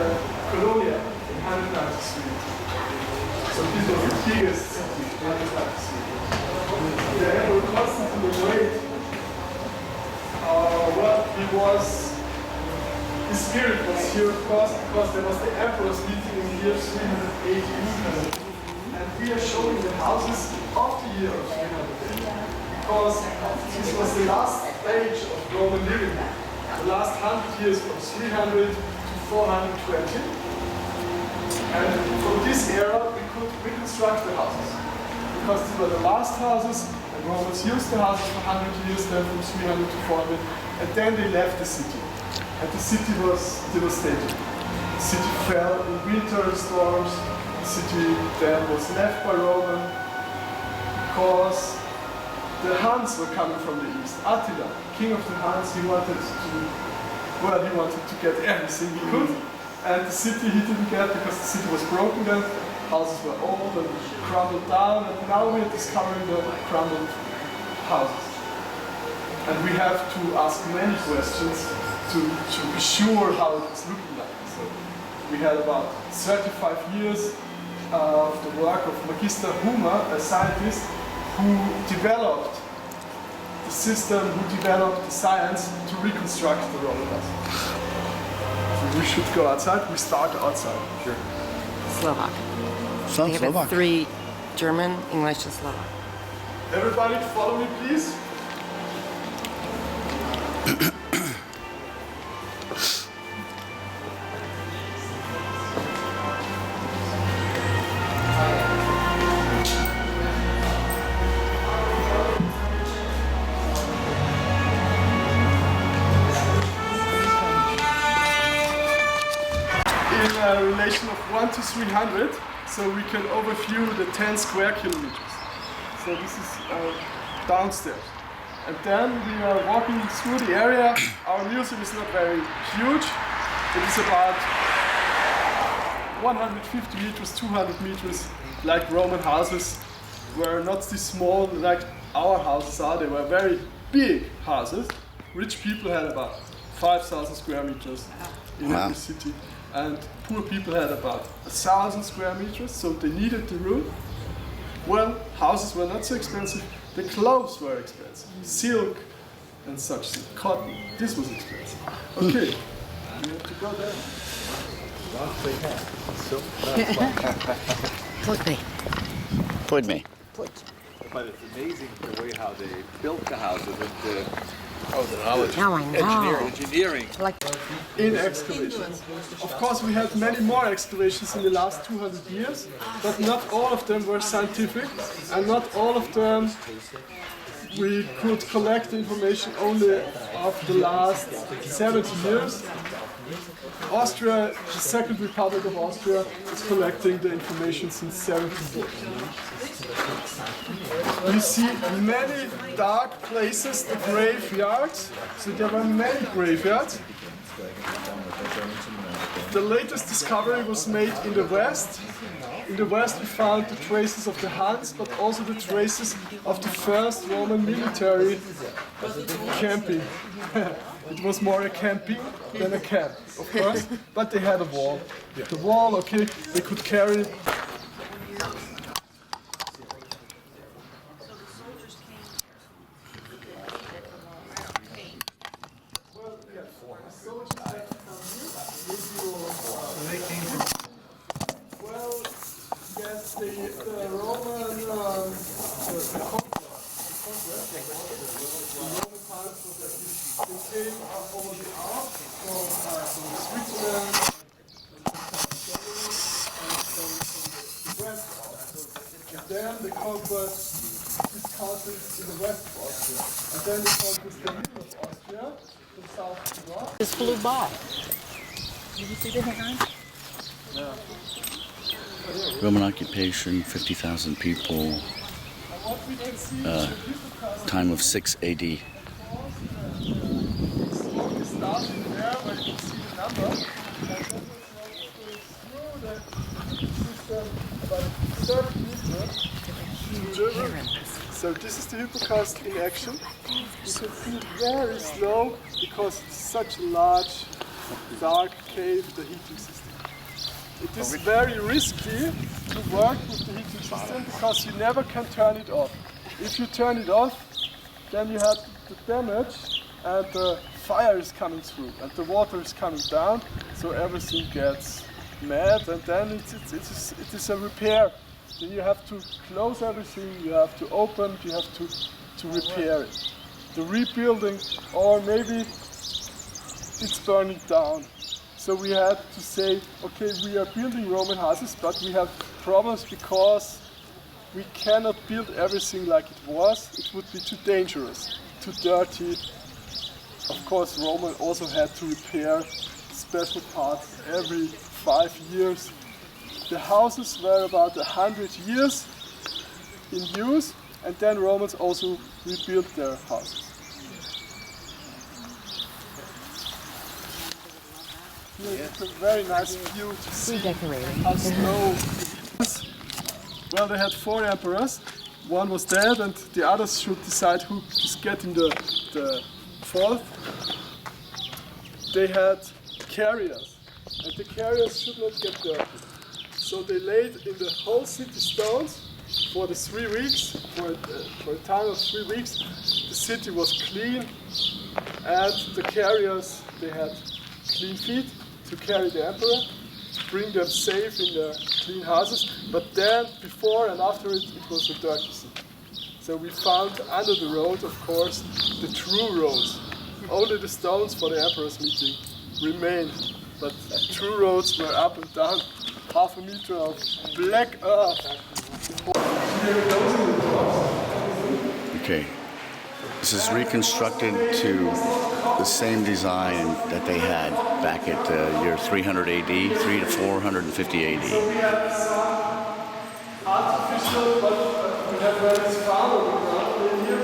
Colonia in 193. So this was the biggest city in 193. The Emperor Constantine the Great, his spirit was here, of course, because there was the Emperor's meeting in the year 380. And we are showing the houses of the year 380. Because this was the last stage of Roman living. The last 100 years from 300 to 420. And from this era, we could reconstruct the houses. Because these were the last houses, and Romans used the houses for 100 years, then from 300 to 400, and then they left the city. And the city was devastated. The city fell in winter storms. The city then was left by Roman because the Huns were coming from the east. Attila, king of the Huns, he wanted to get everything he could. And the city he didn't get because the city was broken then. Houses were old and crumbled down, and now we are discovering the crumbled houses. And we have to ask many questions to be sure how it's looking like. So we had about 35 years of the work of Magister Humer, a scientist who developed the system, who developed the science to reconstruct the Roman houses. So we should go outside. We start outside. Sure. Slovak. Sounds They have Slovak. 3 German, English, and Slovak. Everybody follow me, please. In a relation of 1 to 300, so we can overview the 10 square kilometers. So this is downstairs. And then we are walking through the area. Our museum is not very huge. It is about 150 meters, 200 meters, like Roman houses were not this small like our houses are. They were very big houses. Rich people had about 5,000 square meters in every city. And poor people had about 1,000 square meters, so they needed the room. Well, houses were not so expensive, the clothes were expensive. Silk and such, cotton, this was expensive. Okay, we have to go there. Put me. But it's amazing the way how they built the houses and the Now I know. engineering. In excavations. Of course, we had many more excavations in the last 200 years, but not all of them were scientific, and not all of them we could collect information only of the last 70 years. Austria, the Second Republic of Austria, is collecting the information since 70 years. You see many dark places, the graveyards, so there were many graveyards. The latest discovery was made in the west. In the west we found the traces of the Huns, but also the traces of the first Roman military camping. It was more a camping than a camp, of course, but they had a wall. The wall, okay, they could carry. Well, yes, the Roman, the Roman times was that they came over the Alps from Switzerland, and from the west of Austria. And then they conquered these countries in the west of Austria. And then they conquered the middle of Austria, from south to north. Just flew by. Did you see the headline? Yeah. Roman occupation, 50,000 people, time of 6 AD. So this is the hypocaust in action. You can feel very slow because it's such a large, dark cave, the heating system. It is very risky to work with the heating system because you never can turn it off. If you turn it off, then you have the damage and the fire is coming through and the water is coming down, so everything gets mad, and then it is a repair. Then you have to close everything, you have to open, you have to repair it. The rebuilding, or maybe it's burning down. So we had to say, okay, we are building Roman houses, but we have problems because we cannot build everything like it was. It would be too dangerous, too dirty. Of course, Roman also had to repair special parts every 5 years. The houses were about 100 years in use, and then Romans also rebuilt their houses. It's a very nice view to see how snow is. Well, they had 4 emperors. One was dead, and the others should decide who is getting the 4th. They had carriers, and the carriers should not get dirty. So they laid in the whole city stones for the 3 weeks, for a time of 3 weeks. The city was clean, and the carriers, they had clean feet to carry the emperor, to bring them safe in their clean houses. But then, before and after it, it was a dirty city. So we found under the road, of course, the true roads. Only the stones for the emperor's meeting remained, but true roads were up and down, 1/2 meter of black earth. Okay, this is reconstructed to the same design that they had back at year 300 AD, 3 to 450 AD. So we have some artificial, but we have this farmer in here,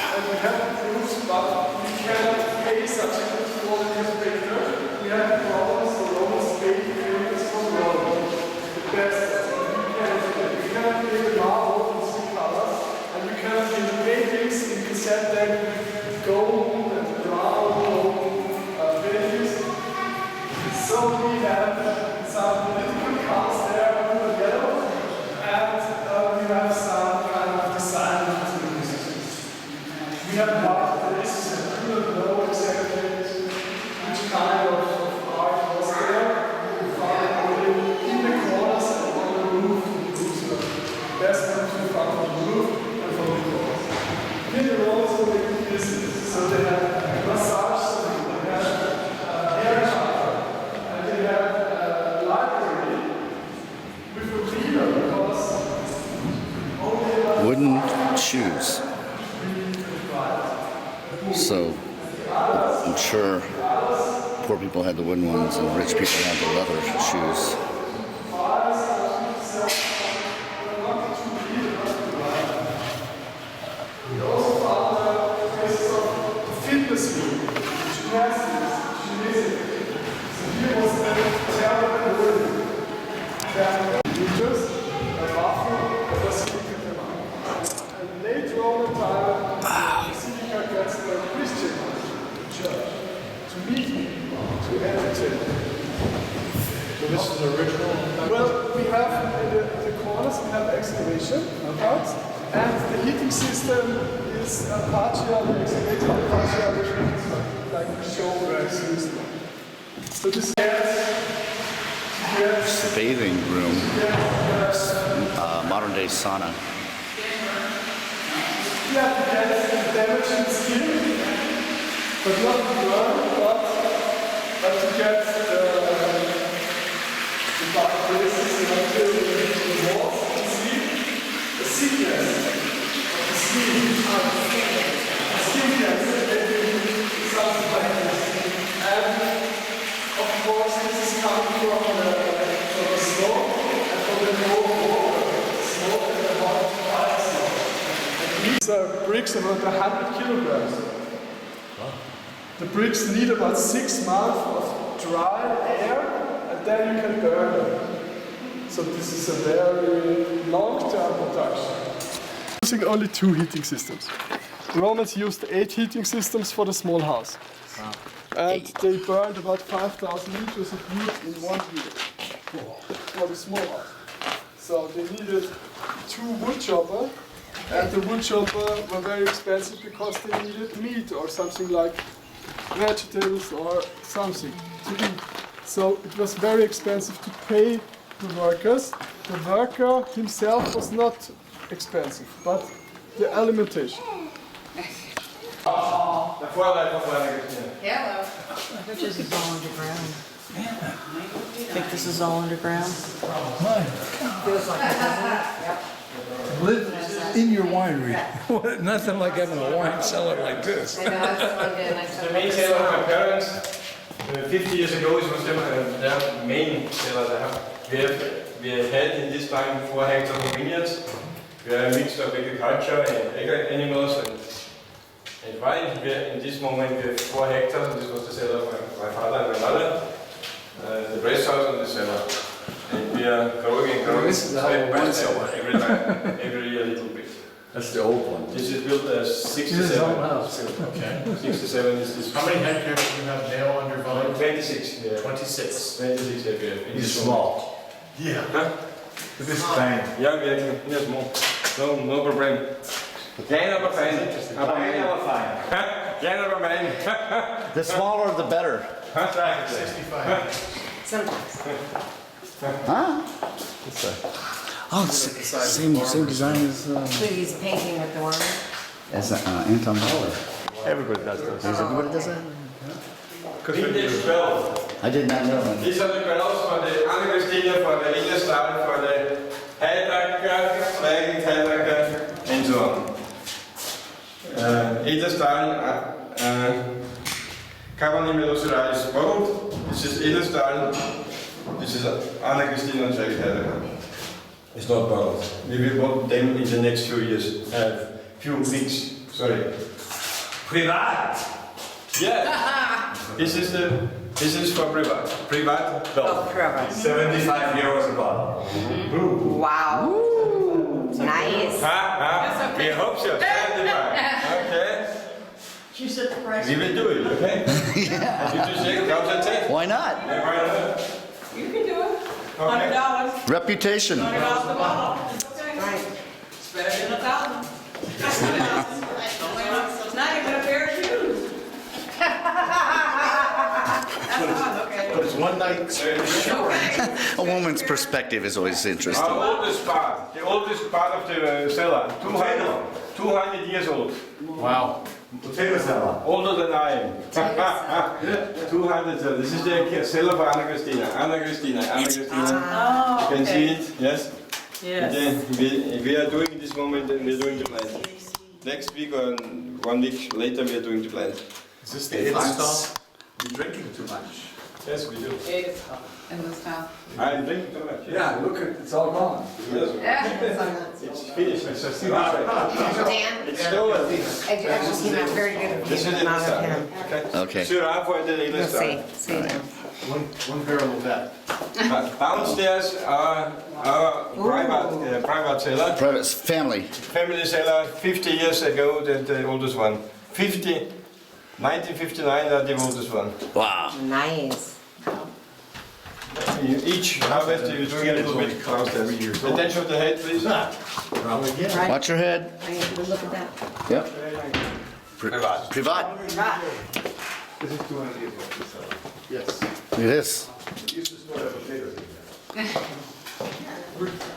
and we have proofs, but we cannot pay such a good quality of paper. We have problems, the Romans paid painters from Rome, the best. We cannot pay the marble in 3 colors, and we cannot pay the paintings in the set deck with gold and brown paintings. So we have some political cards there, blue and yellow, and we have some kind of design. We have white, this is shoes. So I'm sure poor people had the wooden ones and rich people had the leather shoes. Fitness room, gymnastics, gymnasium. So here was a terrible building. Meters, a bathroom, a basilica. And late Roman time, the basilica gets the Christian church to meet people, to entertain. So this is original? Well, we have in the corners, we have excavation parts, and the heating system is partially excavated, partially like a show system. So this It's the bathing room, modern day sauna. Yeah, to get damage in skin, but not to burn, but to get the dark places until the walls and sleep, the sickness of the skin, the skin cancer, something like this. And of course, this is coming from the smoke and from the cold water, the smoke and the hot fire smoke. These bricks about 100 kilograms. The bricks need about 6 months of dry air, and then you can burn them. So this is a very long-term production. Using only 2 heating systems. Romans used 8 heating systems for the small house. And they burned about 5,000 liters of wood in 1 year for the small house. So they needed 2 wood choppers. And the wood chopper were very expensive because they needed meat or something like vegetables or something to eat. So it was very expensive to pay the workers. The worker himself was not expensive, but the alimentation. Hello. Which is all underground. I think this is all underground. Feels like it, doesn't it? Yep. Live in your winery. Nothing like having a wine cellar like this. The main cellar of my parents, 50 years ago, it was their main cellar. We have had in this time 4 hectares of vineyards. We are a mix of agriculture and animals and wine. In this moment we have 4 hectares, and this was the cellar of my father and my mother. The rest house and the cellar. And we are growing and growing. This is how one cellar. Every time, every year a little bit. That's the old one. This is built as 67. This is old house. Okay. 67 is this. How many hectares do you have now under vine? 26. Yeah. 26. 26 have we have. It's small. Yeah. This is fine. Ja, werkelijk. Niet small. No problem. Klein maar fijn. Klein maar fijn. Klein maar fijn. The smaller the better. 65. Huh? Oh, it's same design as So he's painting with the one. Anton Bauer. Everybody does this. Everybody does that? Vintage 12. I did not know that. These are the bells for the Anne-Christine, for the Ederstahl, for the Heidelberger, Zweigend Heidelberger, and so on. Ederstahl, Cabernet Melosera is bottled. This is Ederstahl. This is Anne-Christine and Zweigend Heidelberger. It's not bottled. We will bottle them in the next few years. Few weeks. Sorry. Privat. Yeah. This is for privat. Privat. Oh, privat. 75 euros a bottle. Wow. Nice. We hope so. 75. Okay. She said the price. We will do it, okay? Yeah. You just say, comes and take. Why not? Yeah, why not? You can do it. Okay. $100. Reputation. $100 the bottle. It's okay. Right. It's better than 1,000. It's not even a pair of shoes. But it's one night. A woman's perspective is always interesting. Our oldest part, the oldest part of the cellar, 200 years old. Wow. Potato cellar. Older than I am. 200. This is the cellar for Anne-Christine. Anne-Christine. Oh, You can see it, yes? Yes. We are doing this moment, and we're doing the planting. next week or 1 week later we are doing the blend. Is this the Edelstahl? You're drinking too much. Yes, we do. Edelstahl. I'm drinking too much. Yeah, look, it's all gone. Yes. It's finished. It's just Dan? It's stolen. I just came out very good This is opinion it. about him. Okay. Syrah for the You'll see, Edelstahl. see Dan. One barrel of that. Downstairs our private cellar. Private family. Family cellar 50 years ago, the oldest one. 1959 are the oldest one. Wow. Nice. Each harvest you do a little bit downstairs. Attention to the head, please. Watch your head. I need to look at that. Yep. Privat. Right. This is 200 years old. Yes. Look at this. We used to store that potatoes in there.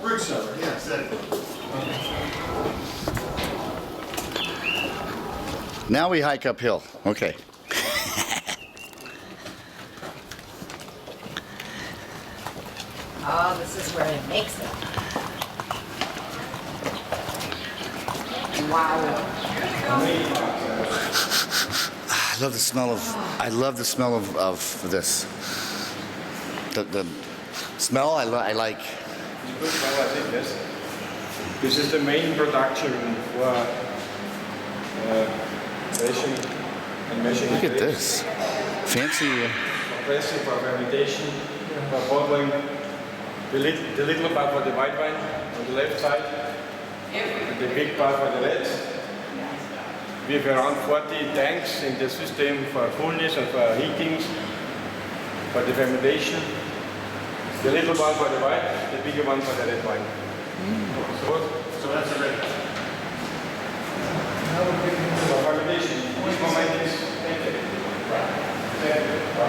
Root cellar, yes. Now we hike uphill. Okay. Oh, this is where it makes it. Wow. I love the smell of this. The smell I like. Good smell, I think, yes. This is the main production for pressing and measuring. Look at this. Fancy. For pressing, for fermentation, for bottling. The little part for the white wine on the left side, and the big part for the red. We have around 40 tanks in the system for coolness and for heating, for the fermentation. The little one for the white, the bigger one for the red wine. So that's a red. For fermentation, this moment is for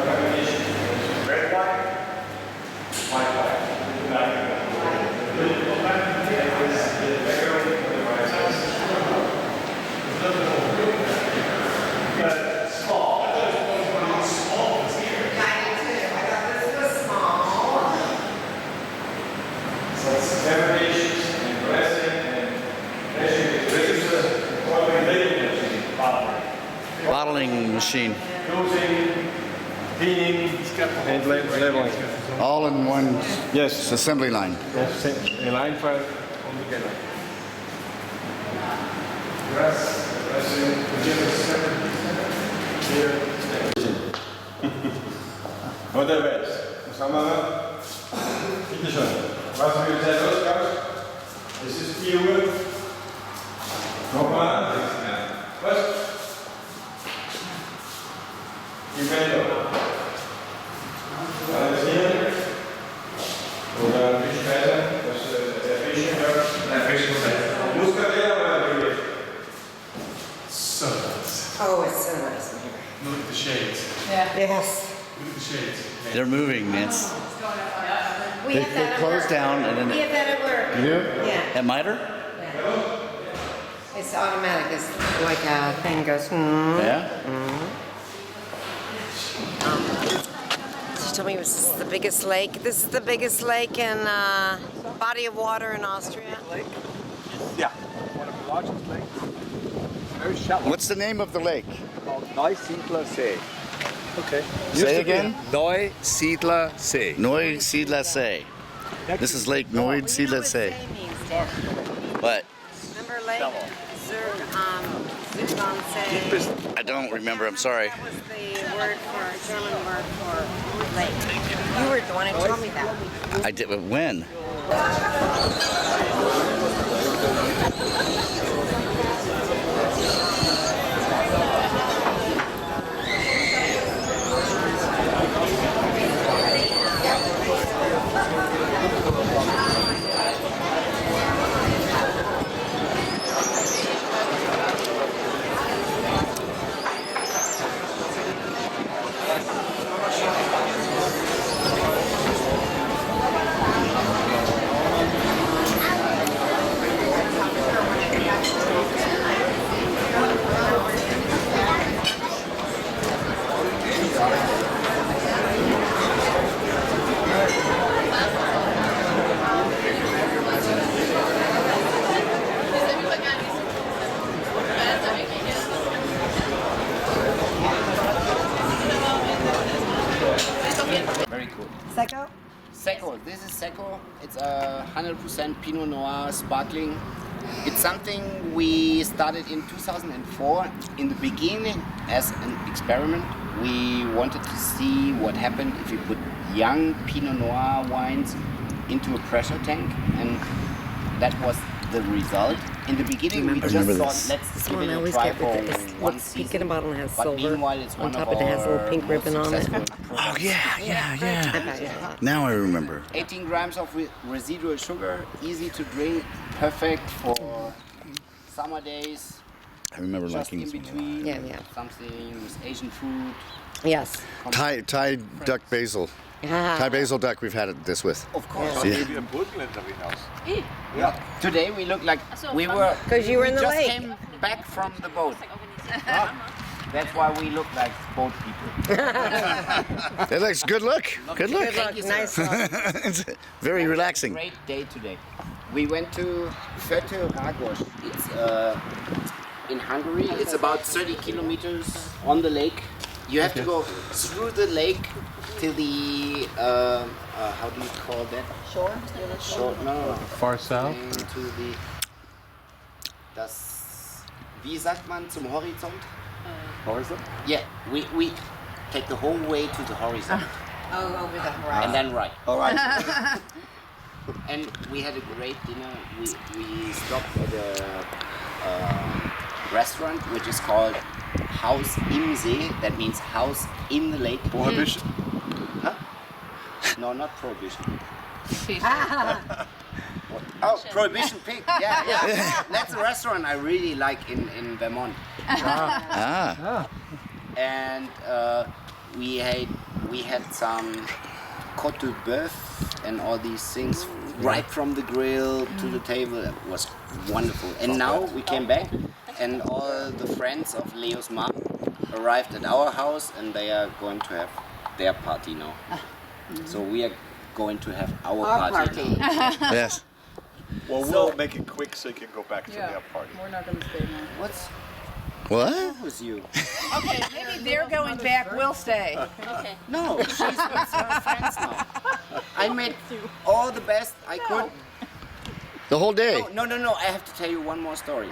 fermentation, red wine, white wine. Bottling machine. Closing, cleaning, and leveling. All in one yes. assembly line. Yes, a line for all together. Unterwegs. Was haben wir noch? Bitte schön. Was haben wir Zeit ausgehabt? Es ist 4 Uhr. Nochmal. Was? Die Meldung. Alles hier? Oder ein bisschen weiter, dass der Fisch hört? Nein, Fisch muss sein. Muss der leer oder wie? So nice. Oh, it's so nice in here. Look at the shades. Yeah. Yes. Look at the shades. They're moving, man. We They have that at close work. down and then. We have that at work. Yeah. At Miter? It's automatic. It's like a thing goes. Yeah. She told me this is the biggest lake. This is the biggest lake in body of water in Austria. Yeah, one of the largest lakes. Very shallow. What's the name of the lake? Called Neusiedler See. Okay. Say again? Neusiedler See. Neusiedler See. This is Lake Neusiedler See. What? Remember Lake Zurgansee? I don't remember. I'm sorry. That was the word for German word for lake. You were the one who told me that. I did. When? Secco? Secco. This is Secco. It's a 100% Pinot Noir sparkling. It's something we started in 2004. In the beginning, as an experiment, we wanted to see what happened if you put young Pinot Noir wines into a pressure tank, and that was the result. In the beginning, we just thought, let's give it a try for one season. Get a bottle that has But silver meanwhile, it's on one top of of it has a little our pink most ribbon on it. successful Oh, yeah. Now I remember. 18 grams of residual sugar, easy to drink, perfect for summer days. I remember just liking in this one. between. Yeah. Something with Asian food. Yes. Thai duck basil. Thai basil duck we've had this with. Of course. Yeah. Maybe a Burgenländer Weinhaus. Yeah. Today we look like we were. 'Cause you were in the just lake. came back from the boat. That's why we look like boat people. That looks good look. Good look. Thank you, sir. Nice look. It's very relaxing. Great day today. We went to Ragos. It's in Hungary. It's about 30 kilometers on the lake. You have to go through the lake to the how do you call that? Shore? Shore? No. Far south? To the wie sagt man zum Horizont? Horizon? Yeah, we take the whole way to the horizon. Oh, over the horizon. And then right. All right. And we had a great dinner. We stopped at a restaurant which is called Haus im See. That means house in the lake. Prohibition. Huh? No, not prohibition. Oh, Prohibition Pig. Yeah. That's a restaurant I really like in Vermont. And we had some côte de bœuf and all these things right from the grill to the table. It was wonderful. And now we came back, and all the friends of Leo's mom arrived at our house, and they are going to have their party now. So we are going to have our party now. Yes. Well, So- we'll make it quick so you can go back to their party. We're not going to stay now. What's What? wrong with you? Okay, maybe they're going back, we'll stay. Okay. No, she's with her friends now. I made all the best I could. The whole day. No, I have to tell you one more story.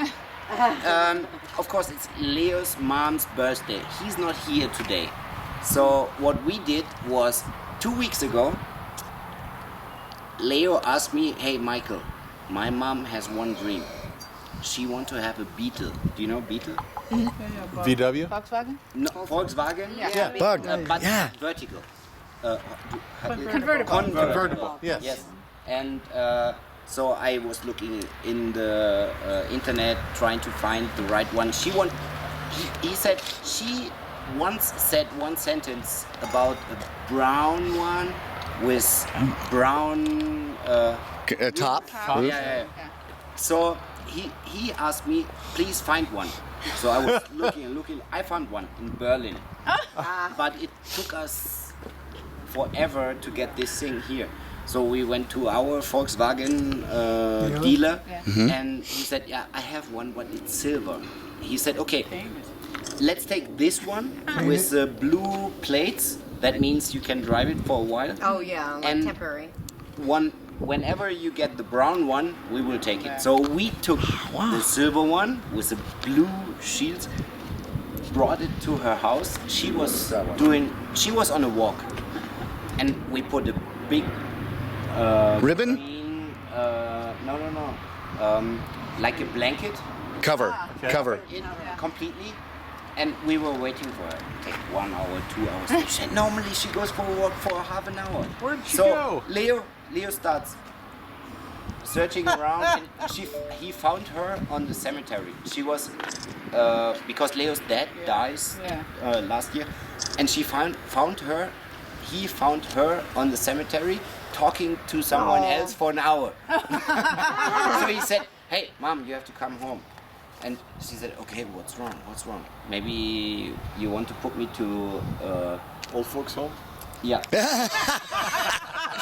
Of course, it's Leo's mom's birthday. He's not here today. So what we did was 2 weeks ago, Leo asked me, hey Michael, my mom has one dream. She wants to have a Beetle. Do you know Beetle? VW? Volkswagen? No, Volkswagen? Yeah. Bug. But Yeah. vertical. Convertible. Convertible. Yes. And so I was looking in the internet trying to find the right one. He said she once said one sentence about a brown one with brown Top. yeah. So he asked me, please find one. So I was looking. I found one in Berlin, but it took us forever to get this thing here. So we went to our Volkswagen dealer, and he said, yeah, I have one, but it's silver. He said, okay, let's take this one with the blue plates. That means you can drive it for a while. Oh, yeah, like And temporary. Whenever you get the brown one, we will take it. So we took the silver one with the blue shields, brought it to her house. She was on a walk, and we put a big Ribbon? green, like a blanket Cover. Cover. it completely. And we were waiting for her. Take 1 hour, 2 hours. She said normally she goes for a walk for half an hour. Where'd she so go? Leo starts searching around, and he found her on the cemetery. She was because Leo's dad dies last year, and she found her. He found her on the cemetery talking to someone else for an hour. So he said, "Hey, Mom, you have to come home." And she said, okay, what's wrong? Maybe you want to put me to Old folks home? Yeah.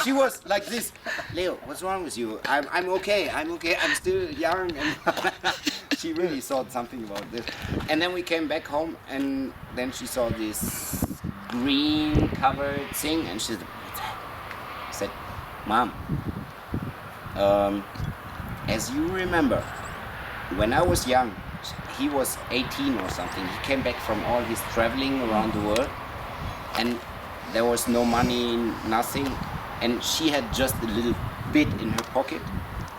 She was like this, Leo, what's wrong with you? I'm okay, I'm still young. And she really thought something about this. And then we came back home, and then she saw this green covered thing, and she said, He said, Mom, as you remember, when I was young, he was 18 or something. He came back from all his traveling around the world, and there was no money, nothing, and she had just a little bit in her pocket.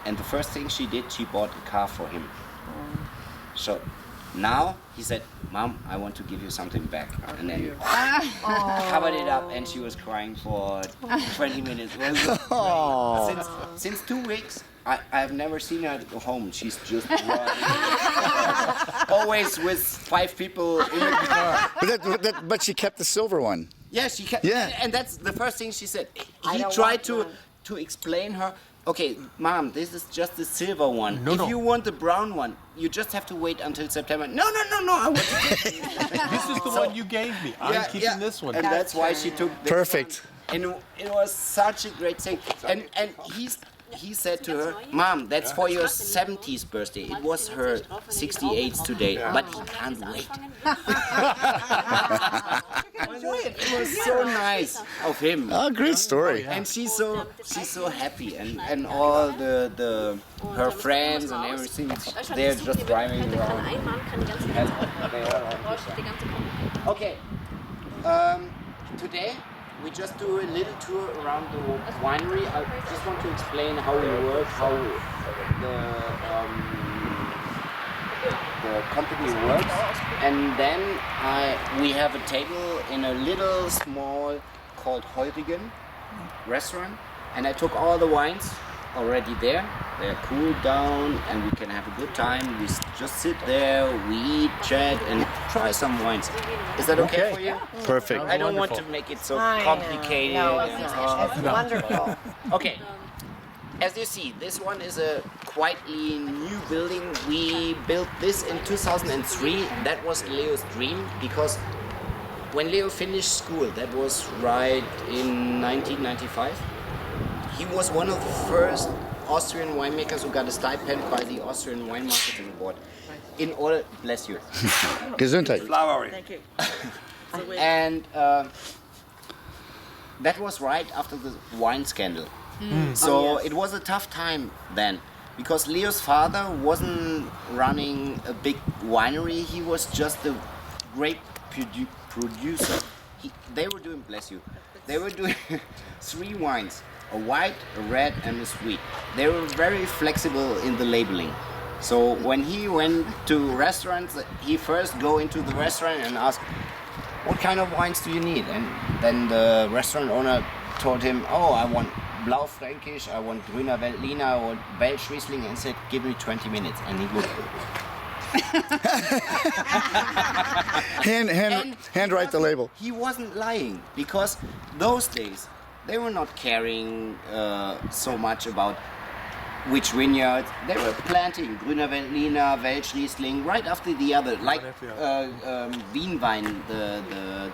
And the first thing she did, she bought a car for him. So now he said, Mom, I want to give you something back. And then covered it up, and she was crying for 20 minutes. Since 2 weeks, I've never seen her go home. She's just running. Always with 5 people in the car. But she kept the silver one. Yeah, she kept. Yeah. And that's the first thing she said. He tried to explain her. Okay, Mom, this is just the silver one. If you want the brown one, you just have to wait until September. No, I want to take This is the one you gave me. I'm keeping this one. And that's why she took this Perfect. one. And it was such a great thing. And he said to her, Mom, that's for your 70th birthday. It was her 68th today, but he can't wait. It was so nice of him. Oh, great story. And she's so happy, and all her friends and everything, they're just driving around. Okay, today we just do a little tour around the winery. I just want to explain how we work, how the company works, and then we have a table in a little small called Heurigen restaurant, and I took all the wines already there. They're cooled down, and we can have a good time. We just sit there, we eat, chat, and try some wines. Is that okay for you? Perfect. I don't want to make it so complicated. No, it's not. It's wonderful. Okay. As you see, this one is a quietly new building. We built this in 2003. That was Leo's dream, because when Leo finished school, that was right in 1995, he was one of the first Austrian winemakers who got a stipend by the Austrian Wine Marketing Board. In order, bless you. Gesundheit. Flowery. Thank you. And that was right after the wine scandal. So it was a tough time then, because Leo's father wasn't running a big winery. He was just a great producer. They were doing, bless you, they were doing 3 wines, a white, a red, and a sweet. They were very flexible in the labeling. So when he went to restaurants, he first go into the restaurant and ask, what kind of wines do you need? And then the restaurant owner told him, oh, I want Blaufränkisch, I want Grüner Veltliner, I want Welsch Riesling, and said, give me 20 minutes. And he would. Handwrite the label. He wasn't lying, because those days they were not caring so much about which vineyards. They were planting Grüner Veltliner, Welsch Riesling, right after the other, like Wienwein, the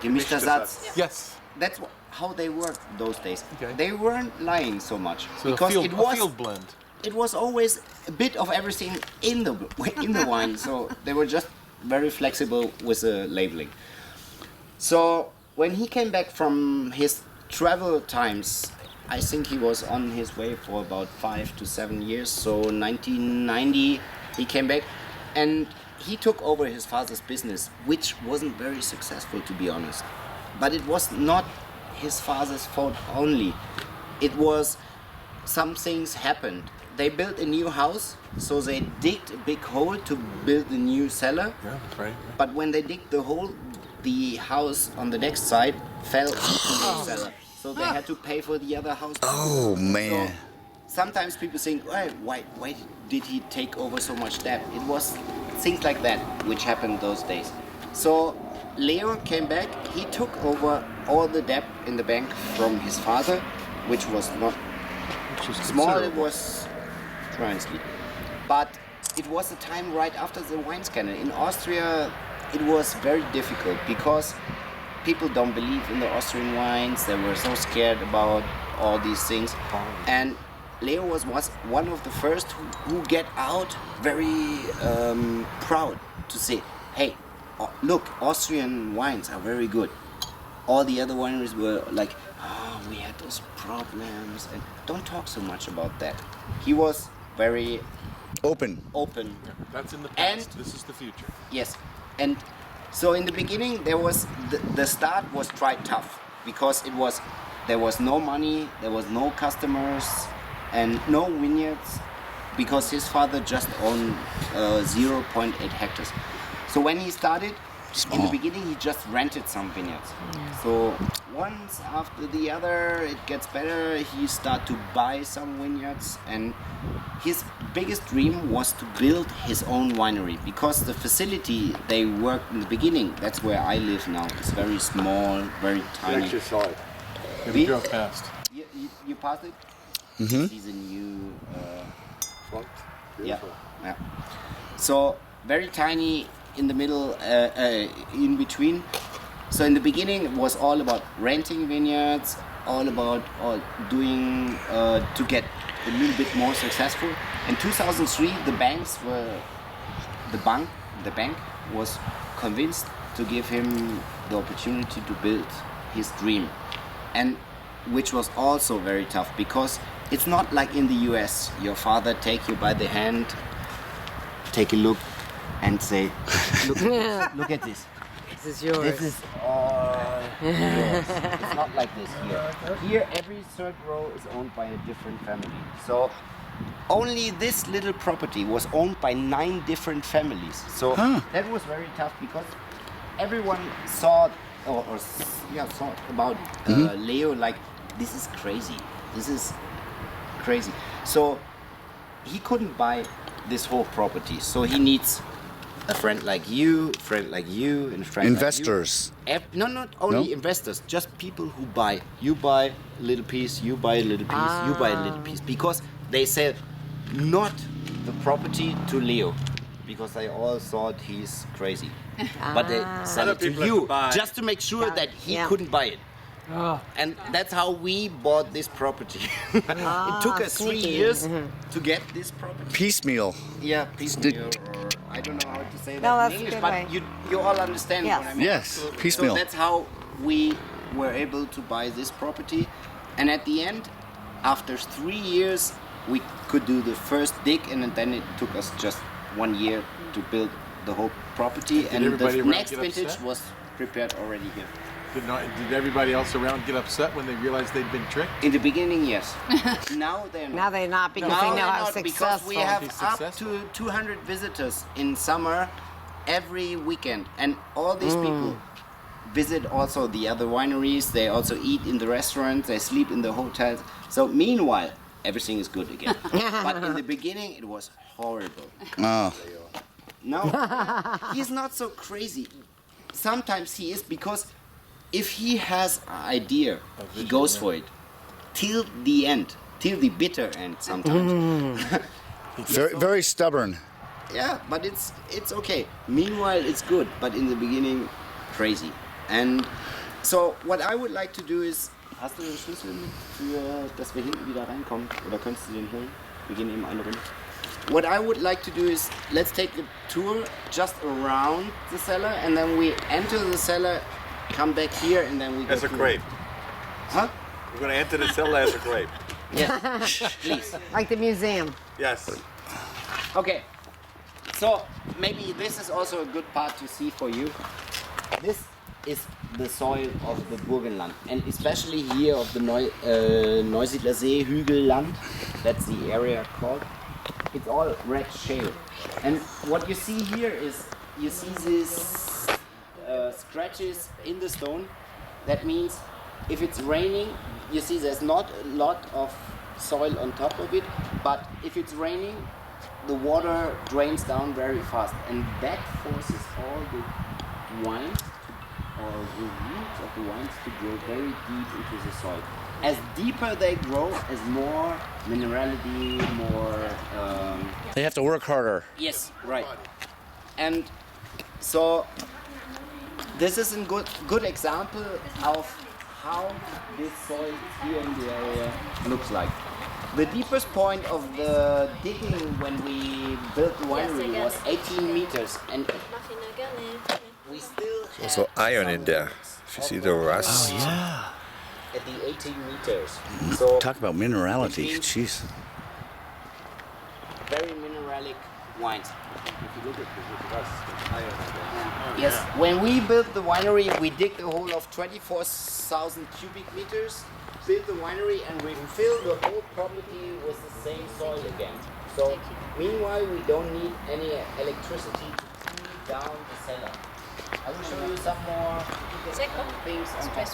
gemischter Satz. Yes. That's how they worked those days. Okay. They weren't lying so much, so because it was a field blend. It was always a bit of everything in the wine, so they were just very flexible with the labeling. So when he came back from his travel times, I think he was on his way for about 5 to 7 years. So 1990 he came back, and he took over his father's business, which wasn't very successful, to be honest. But it was not his father's fault only. It was some things happened. They built a new house, so they digged a big hole to build a new cellar. Yeah, that's right. But when they digged the hole, the house on the next side fell into the cellar. So they had to pay for the other house. Oh, man. So sometimes people think, why did he take over so much debt? It was things like that which happened those days. So Leo came back, he took over all the debt in the bank from his father, which was not small, it was translate. But it was a time right after the wine scandal. In Austria, it was very difficult, because people don't believe in the Austrian wines. They were so scared about all these things. And Leo was one of the first who get out very proud to say, hey, look, Austrian wines are very good. all the other wineries were like, oh, we had those problems, and don't talk so much about that. He was very open. That's in the past. And this is the future. yes, and so in the beginning there was the start was quite tough because there was no money, there was no customers, and no vineyards because his father just owned 0.8 hectares. So when he started, in the beginning he just rented some vineyards. So once after the other it gets better, he started to buy some vineyards, and his biggest dream was to build his own winery because the facility they worked in the beginning, that's where I live now, is very small, very tiny. We actually saw it. We drove past. You passed it? Mm-hmm. This is a new front. Yeah. So very tiny in the middle, in between. So in the beginning it was all about renting vineyards, all about doing to get a little bit more successful. In 2003, the bank was convinced to give him the opportunity to build his dream, and which was also very tough because it's not like in the US. Your father take you by the hand, take a look, and say, look at this. This is yours. This is all yours. It's not like this here. Here, every third row is owned by a different family. So only this little property was owned by 9 different families. So that was very tough because everyone thought about Leo like, this is crazy. This is crazy. So he couldn't buy this whole property. So he needs a friend like you, and a friend investors. Like you. No, not only investors, just people who buy. You buy a little piece, you buy a little piece, you buy a little piece. Because they said not the property to Leo, because they all thought he's crazy. But they sell it to you, just to make sure that he couldn't buy it. And that's how we bought this property. It took us 3 years to get this property. Piecemeal. Yeah, piecemeal. Or I don't know how to say that that's in a English, good but way. you all understand what I mean. Yes, piecemeal. So that's how we were able to buy this property. And at the end, after 3 years, we could do the first dig, and then it took us just 1 year to build the whole property. And the next vintage was prepared already here. Did everybody else around get upset when they realized they'd been tricked? In the beginning, yes. Now they're not. Now they're not because they know how successful. Because we have up to 200 visitors in summer every weekend, and all these people visit also the other wineries. They also eat in the restaurants. They sleep in the hotels. So meanwhile, everything is good again. But in the beginning, it was horrible. No, he's not so crazy. Sometimes he is, because if he has an idea, he goes for it till the end, till the bitter end sometimes. Very stubborn. Yeah, but it's okay. Meanwhile, it's good, but in the beginning, crazy. And so what I would like to do is, hast du den Schlüssel für, dass wir hinten wieder reinkommen? Oder könntest du den holen? Wir gehen eben eine Runde. What I would like to do is, let's take a tour just around the cellar, and then we enter the cellar, come back here, and then we go As a grape. Huh? We're going to enter the cellar as a grape. Yes, please. Like the museum. Yes. Okay, so maybe this is also a good part to see for you. This is the soil of the Burgenland, and especially here of the Neusiedler See Hügelland, that's the area called. It's all red shale. And what you see here is, you see these scratches in the stone. That means if it's raining, you see there's not a lot of soil on top of it, but if it's raining, the water drains down very fast, and that forces all the wines or the roots of the wines to grow very deep into the soil. As deeper they grow, as more minerality, more... They have to work harder. Yes, right. And so this is a good example of how this soil here in the area looks like. The deepest point of the digging when we built the winery was 18 meters, and we still have Also iron in there. If you see the rust. Oh, yeah. At the 18 meters. So Talk about minerality. which means Jeez. very mineralic wines. If you look at the rust, it's higher than that. Yes, Yeah. when we built the winery, we digged a hole of 24,000 cubic meters, built the winery, and we filled the whole property with the same soil again. So, meanwhile, we don't need any electricity to cool down the cellar. I will show you some more things on top.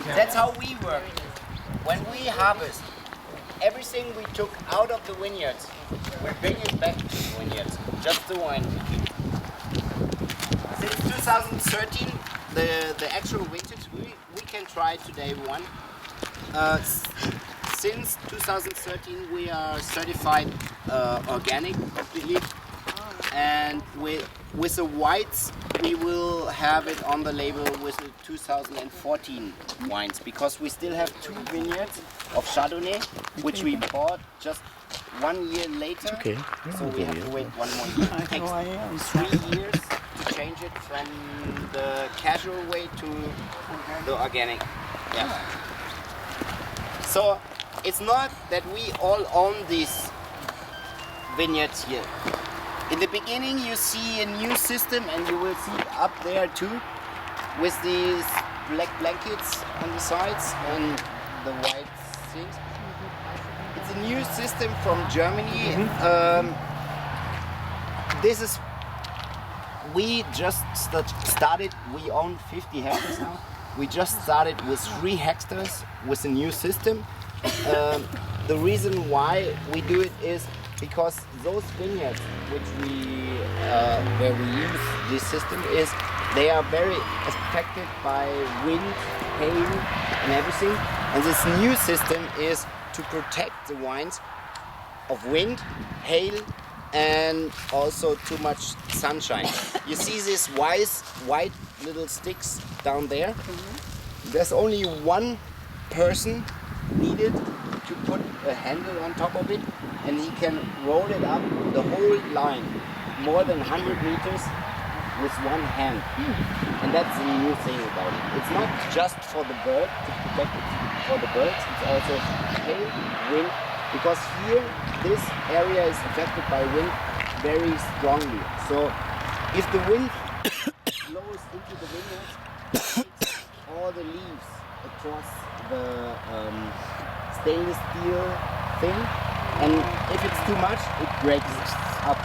That's how we work. When we harvest, everything we took out of the vineyards, we bring it back to the vineyards, just the wine. Since 2013, the actual vintage, we can try today one. Since 2013, we are certified organic completely. And with the whites, we will have it on the label with the 2014 wines, because we still have 2 vineyards of Chardonnay, which we bought just 1 year later. Okay. So we have to wait 1 more year. It takes 3 years to change it from the casual way to the organic. Yeah. So it's not that we all own these vineyards here. In the beginning you see a new system, and you will see up there too, with these black blankets on the sides and the white things. It's a new system from Germany. This is, we just started, we own 50 hectares now. We just started with 3 hectares with a new system. The reason why we do it is because those vineyards which where we use this system is, they are very affected by wind, hail and everything. And this new system is to protect the wines of wind, hail and also too much sunshine. You see these white little sticks down there? There's only one person needed to put a handle on top of it, and he can roll it up the whole line, more than 100 meters, with one hand. And that's the new thing about it. It's not just for the bird, to protect it for the birds, it's also hail, wind, because here, this area is affected by wind very strongly. So if the wind blows into the vineyards, it takes all the leaves across the stainless steel thing, and if it's too much, it breaks up.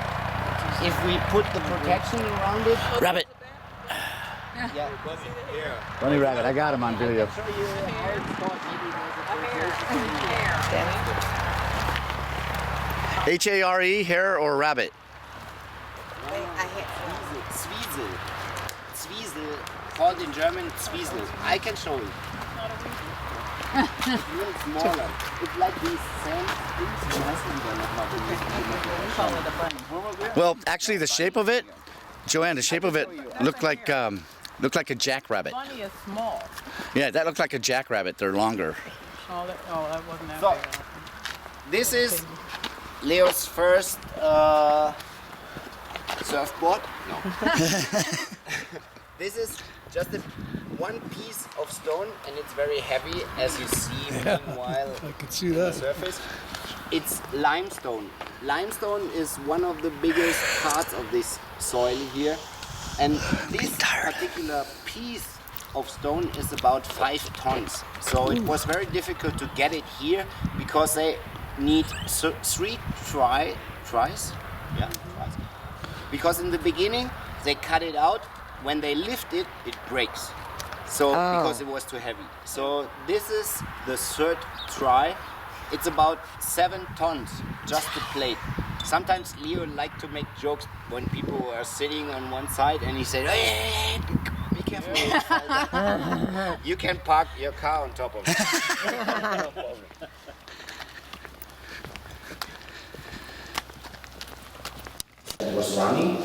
If we put the protection around it... Rabbit! Yeah. Bunny rabbit, I got him on video. I'll show you how it's called. Maybe H-A-R-E, hare or rabbit? Zwiesel. Zwiesel, called in German Zwiesel. I can show you. It's really smaller. It's like these sand things. Well, actually, the shape of it, Joanne, the shape of it looked like a jackrabbit. Bunny is small. Yeah, that looked like a jackrabbit. They're longer. That wasn't that So, big. this is Leo's first surfboard. No. This is just one piece of stone, and it's very heavy, as you see. Meanwhile, I can see on the that. surface. It's limestone. Limestone is one of the biggest parts of this soil here, and this particular piece of stone is about 5 tons. So it was very difficult to get it here because they need 3 tries. Yeah, tries. Because in the beginning they cut it out. When they lift it, it breaks. So because it was too heavy. So this is the 3rd try. It's about 7 tons, just the plate. Sometimes Leo liked to make jokes when people are sitting on one side and he said, hey, be careful. You can park your car on top of it. No problem. It was running.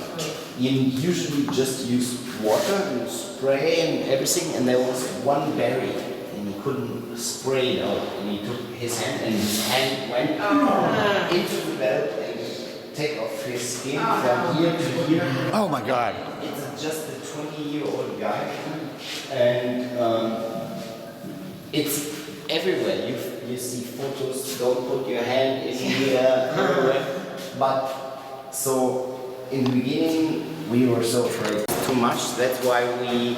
You usually just use water and spray and everything, and there was one berry in he couldn't spray it out. And he took his hand and his hand went into the belt and take off his skin from here to here. Oh my God. It's just a 20-year-old guy. And it's everywhere. You see photos, don't put your hand in here, everywhere. But so in the beginning we were so afraid too much. That's why we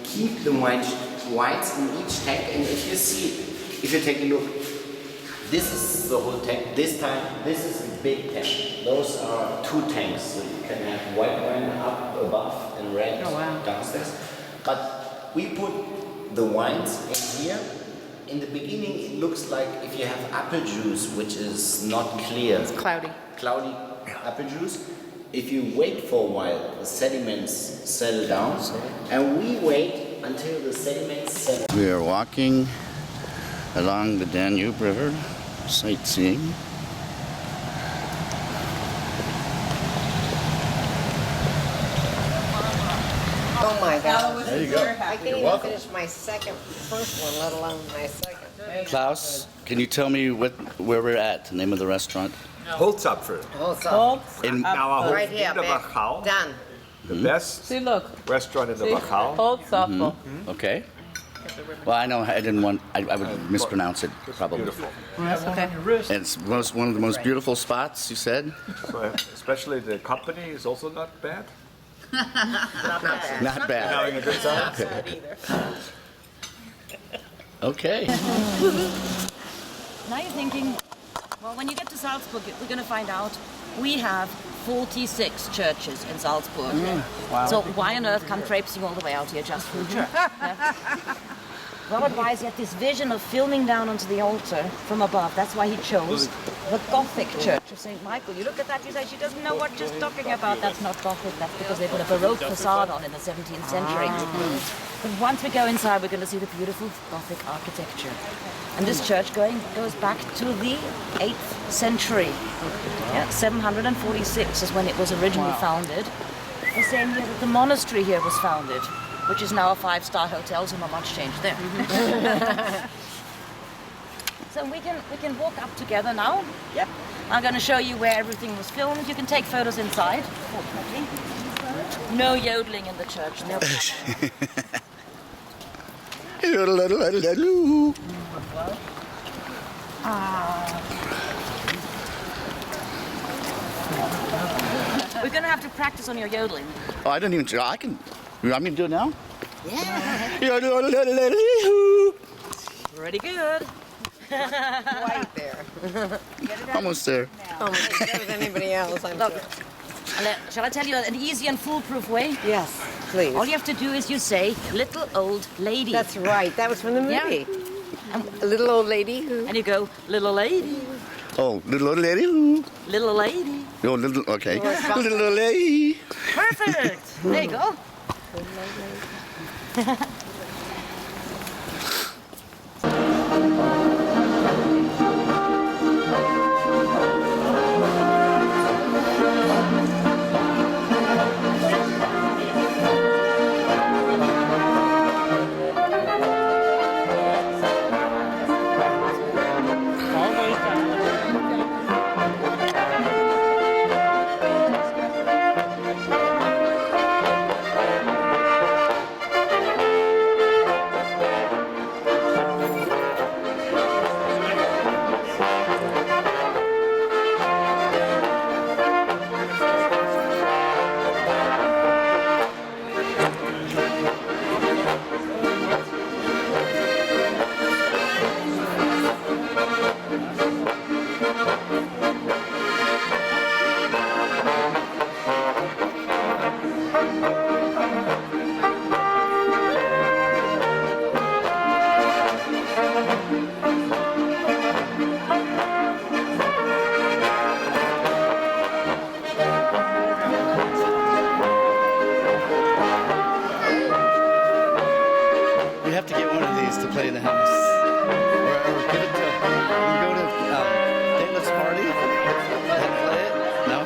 keep the whites in each tank. And if you take a look, this is the whole tank. This is a big tank. Those are 2 tanks. So you can have white wine up above and red downstairs. But we put the wines in here. In the beginning, it looks like if you have apple juice, which is not clear. It's cloudy. Cloudy apple juice. If you wait for a while, the sediments settle down. And we wait until the sediments settle. We are walking along the Danube River, sightseeing. Oh my God. There you go. I can't You're even welcome. finish my first one, let alone my second. Klaus, can you tell me where we're at? The name of the restaurant? Holzapfel. In Right here, in the back. Wachau. Done. The best restaurant in the Wachau. Okay. Well, I know I didn't want. I would mispronounce it probably. Beautiful. That's okay. It's one of the most beautiful spots. You said. So, especially the company is also not bad. Not bad. Having a good time. Okay. Now you're thinking, well, when you get to Salzburg, we're going to find out we have 46 churches in Salzburg. Wow. So why on earth come traipsing all the way out here just for a church? Robert Wise had this vision of filming down onto the altar from above. That's why he chose the Gothic church of St. Michael. You look at that, you say, she doesn't know what she's talking about. That's not Gothic. That's because they put a Baroque facade on in the 17th century. But once we go inside, we're going to see the beautiful Gothic architecture. And this church goes back to the 8th century. Yeah, 746 is when it was originally founded. The same year that the monastery here was founded, which is now a 5-star hotel, so not much changed there. So we can walk up together now. Yep. I'm going to show you where everything was filmed. You can take photos inside, fortunately. No yodeling in the church. No. We're going to have to practice on your yodeling. Oh, I didn't even try. I can. You want me to do it now? Yeah. Pretty good. Right there. Almost there. Almost as good as anybody else, I'm sure. Shall I tell you an easy and foolproof way? Yes, please. All you have to do is you say, little old lady. That's right. That was from the movie. Yeah. A little old lady who... And you go, little lady. Oh, little old lady. Little lady. Oh, little. Okay. Little old lady. Perfect. There you go. We have to get one of these to play in the house. Or give it to. When we go to David's party, and play it. No.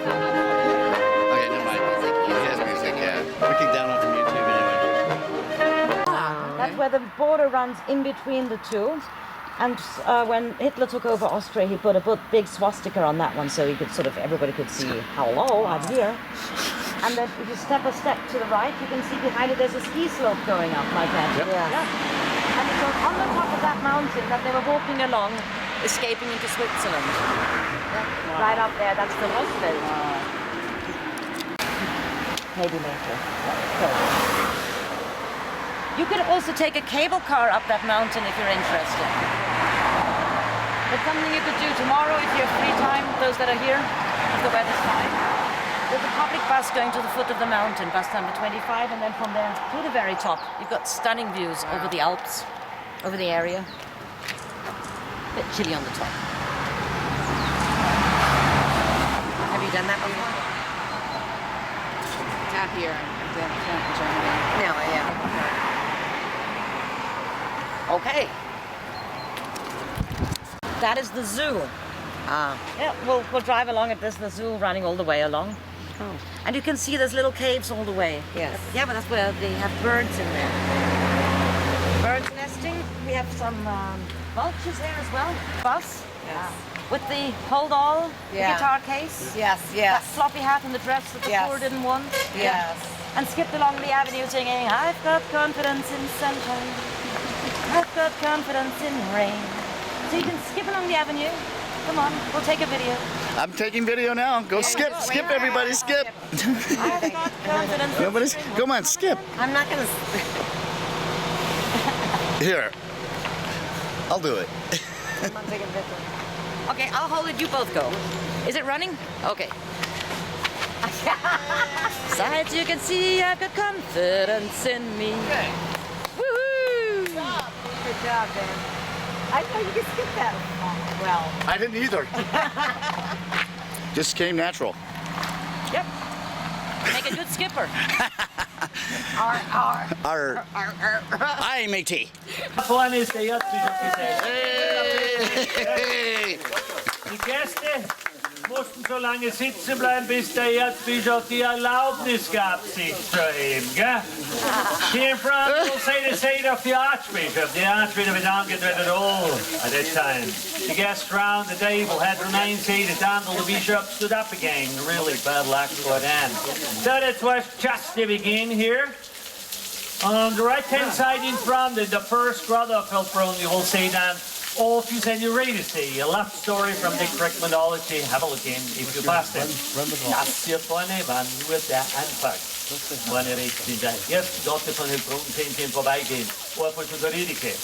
Okay, never mind. He has music. Yeah. We can download from YouTube anyway. That's where where the border runs in between the two. And when Hitler took over Austria, he put a big swastika on that one so he could everybody could see, hello, I'm here. And then if you step a step to the right, you can see behind it there's a ski slope going up like that. Yep. Yeah. And it was on the top of that mountain that they were walking along, escaping into Switzerland. Wow. Right up there, that's the Rosfeld. Maybe later. You could also take a cable car up that mountain if you're interested. That's something you could do tomorrow if you have free time, those that are here, if the weather's fine. There's a public bus going to the foot of the mountain, bus number 25, and then from there to the very top. You've got stunning views over the Alps, over the area. A bit chilly on the top. Have you done that before? Not here. I've done it in Germany. No, yeah. Okay. That is the zoo. Yeah, we'll drive along it. There's the zoo running all the way along. Oh. And you can see there's little caves all the way. Yes. Yeah, but that's where they have birds in there. Birds nesting. We have some vultures there as well. Bus. Yes. With the hold all, the guitar case. Yes, yes. That floppy hat and the dress that the poor didn't want. Yes. And skipped along the avenue singing, I've got confidence in sunshine. I've got confidence in rain. So you can skip along the avenue. Come on, we'll take a video. I'm taking video now. Go skip, everybody, skip. I've got confidence. Nobody's. Come on, skip. I'm not gonna. Here. I'll do it. I'm not taking a video. Okay, I'll hold it. You both go. Is it running? Okay. Sides you can see, I've got confidence in me. Good. Woohoo! Good job, Dan. I thought you could skip that well. I didn't either. Just came natural. Yep. Make a good skipper. Aye, matey. Die Gäste mussten so lange sitzen bleiben, bis der Erzbischof die Erlaubnis gab, sich zu heben, gell? Here in front, we'll say the seat of the Archbishop. The Archbishop is unconverted at all at that time. The guests round the table had remained seated until the bishop stood up again. Really bad luck for them. So that was just the begin here. On the right-hand side in front, in the first Grotterfeldbrunnen, you will see that Orpheus and Eurydice, a love story from the Greek mythology. Have a look in if you pass it. Das hier vorne war nur der Anfang. Vorne rechts sind die ersten Gotte von den Brunnen sehen Sie im Vorbeigehen. Orpheus und Eurydice.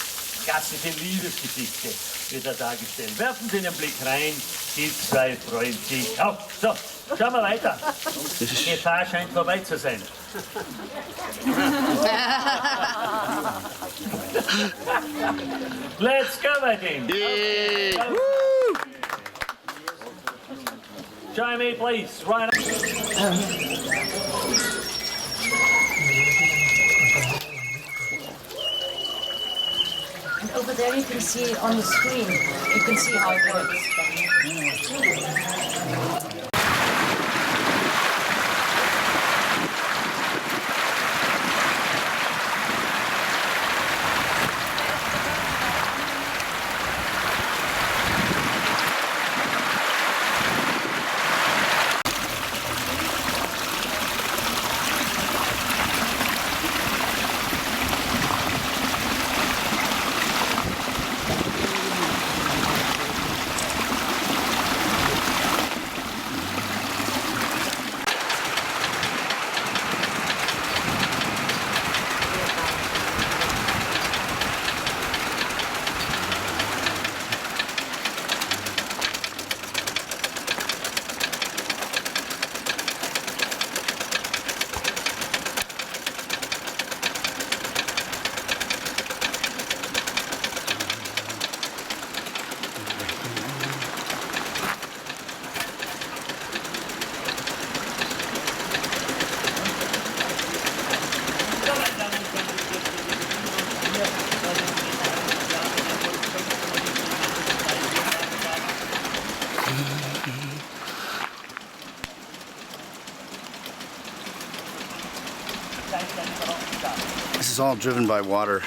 Klassische Liebesgeschichte wird da dargestellt. Werfen Sie einen Blick rein, die zwei freuen sich. Oh, so, schauen wir weiter. Die Gefahr scheint vorbei zu sein. Let's go, my team. Yeah. Join me, please. Right. And over there you can see on the screen, you can see how it works. This is all driven by water.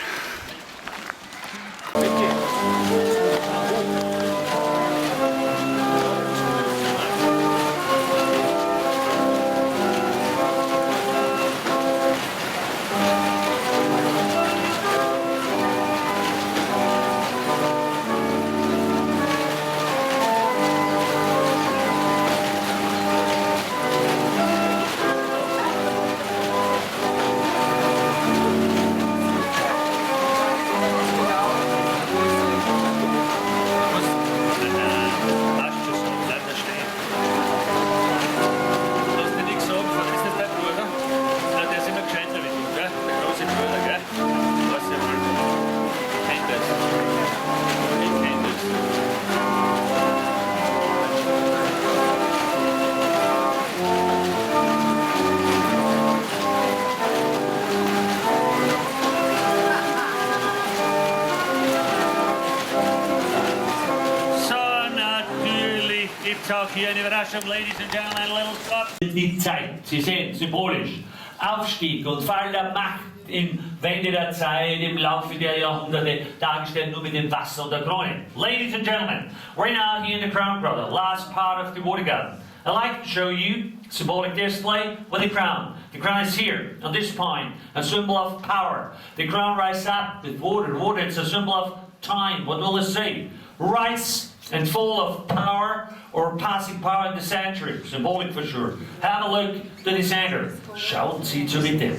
auch hier eine Überraschung, Ladies and Gentlemen, ein little club. Die Zeit, Sie sehen, symbolisch. Aufstieg und Fall der Macht im Wende der Zeit, im Laufe der Jahrhunderte, dargestellt nur mit dem Wasser und der Krone. Ladies and gentlemen, we're now here in the Crown Grotto, the last part of the water garden. I'd like to show you a symbolic display with the crown. The crown is here, on this point, a symbol of power. The crown rises up with water. Water, it's a symbol of time. What will it say? Rise and fall of power or passing power in the century. Symbolic for sure. Have a look to the center. Schauen Sie zur Mitte.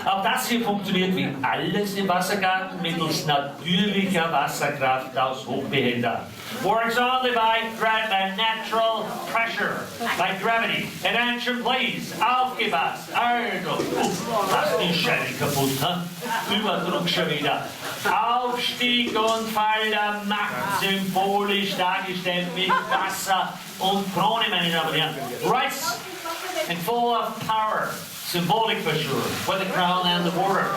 Auch das hier funktioniert wie alles im Wassergarten mittels natürlicher Wasserkraft aus Hochbehälter. Works only by natural pressure, by gravity. Attention please, aufgepasst. Also, lass die Schelle kaputt, Überdruck schon wieder. Aufstieg und Fall der Macht, symbolisch dargestellt mit Wasser und Krone, meine Damen und Herren. Rise and fall of power, symbolic for sure, with the crown and the border.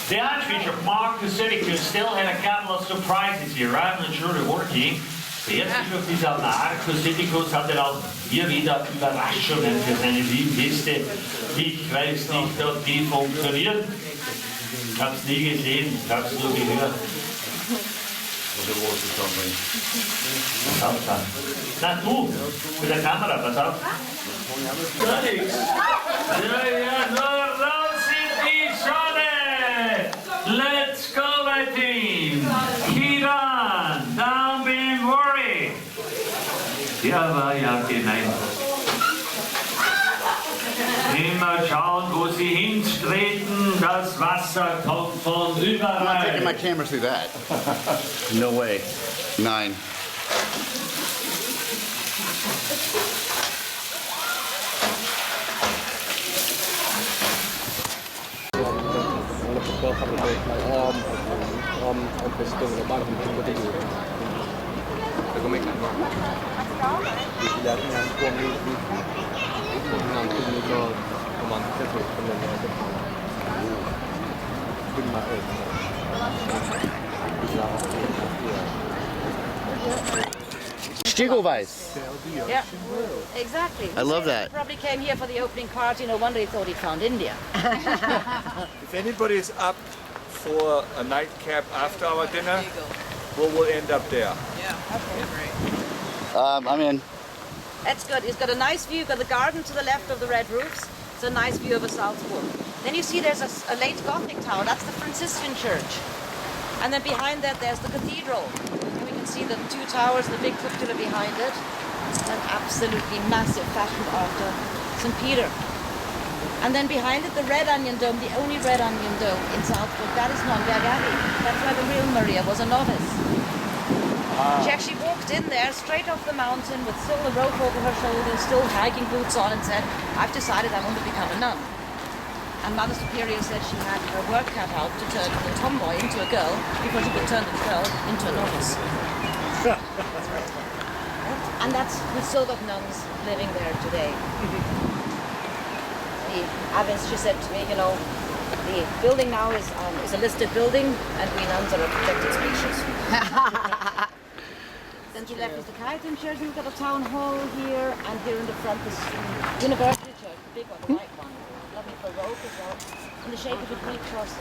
The Archbishop Marcus Siricus still had a couple of surprises here. I'm not sure they're working. Der Erzbischof dieser Marcus Siricus hatte auch hier wieder Überraschungen für seine lieben Gäste. Ich weiß nicht, ob die funktionieren. Ich hab's nie gesehen, ich hab's nur gehört. Na du, mit der Kamera, pass auf. Gar nichts. Ja, nur raus in die Sonne. Let's go, my team. Keep on. Don't be worried. Der war ja gemein. Immer schauen, wo sie hintreten. Das Wasser kommt von überall. I'm not taking my camera through that. No way. 9. Stiegelweiß. Yeah, exactly. I love that. Probably came here for the opening party, no wonder he thought he'd found India. If anybody is up for a nightcap after our dinner, we'll end up there. I'm in. That's good. He's got a nice view. You've got the garden to the left of the red roofs. It's a nice view of a Salzburg. Then you see there's a late Gothic tower. That's the Franciscan church. And then behind that, there's the cathedral. And we can see the two towers, the big cupola behind it. An absolutely massive fashioned after St. Peter. And then behind it, the Red Onion Dome, the only Red Onion Dome in Salzburg. That is Nürnberg Abbey. That's where the real Maria was a novice. She actually walked in there straight off the mountain with still a rope over her shoulders, still hiking boots on, and said, I've decided I want to become a nun. And Mother Superior said she had her work cut out to turn the tomboy into a girl before she could turn the girl into a novice. And that's, we still got nuns living there today. The abbess, she said to me, you know, the building now is a listed building, and we nuns are a protected species. Then to the left is the Kaitin Church, we've got a town hall here, and here in the front is the University Church, the big one, the white one. Lovely Baroque as well, in the shape of a Greek cross.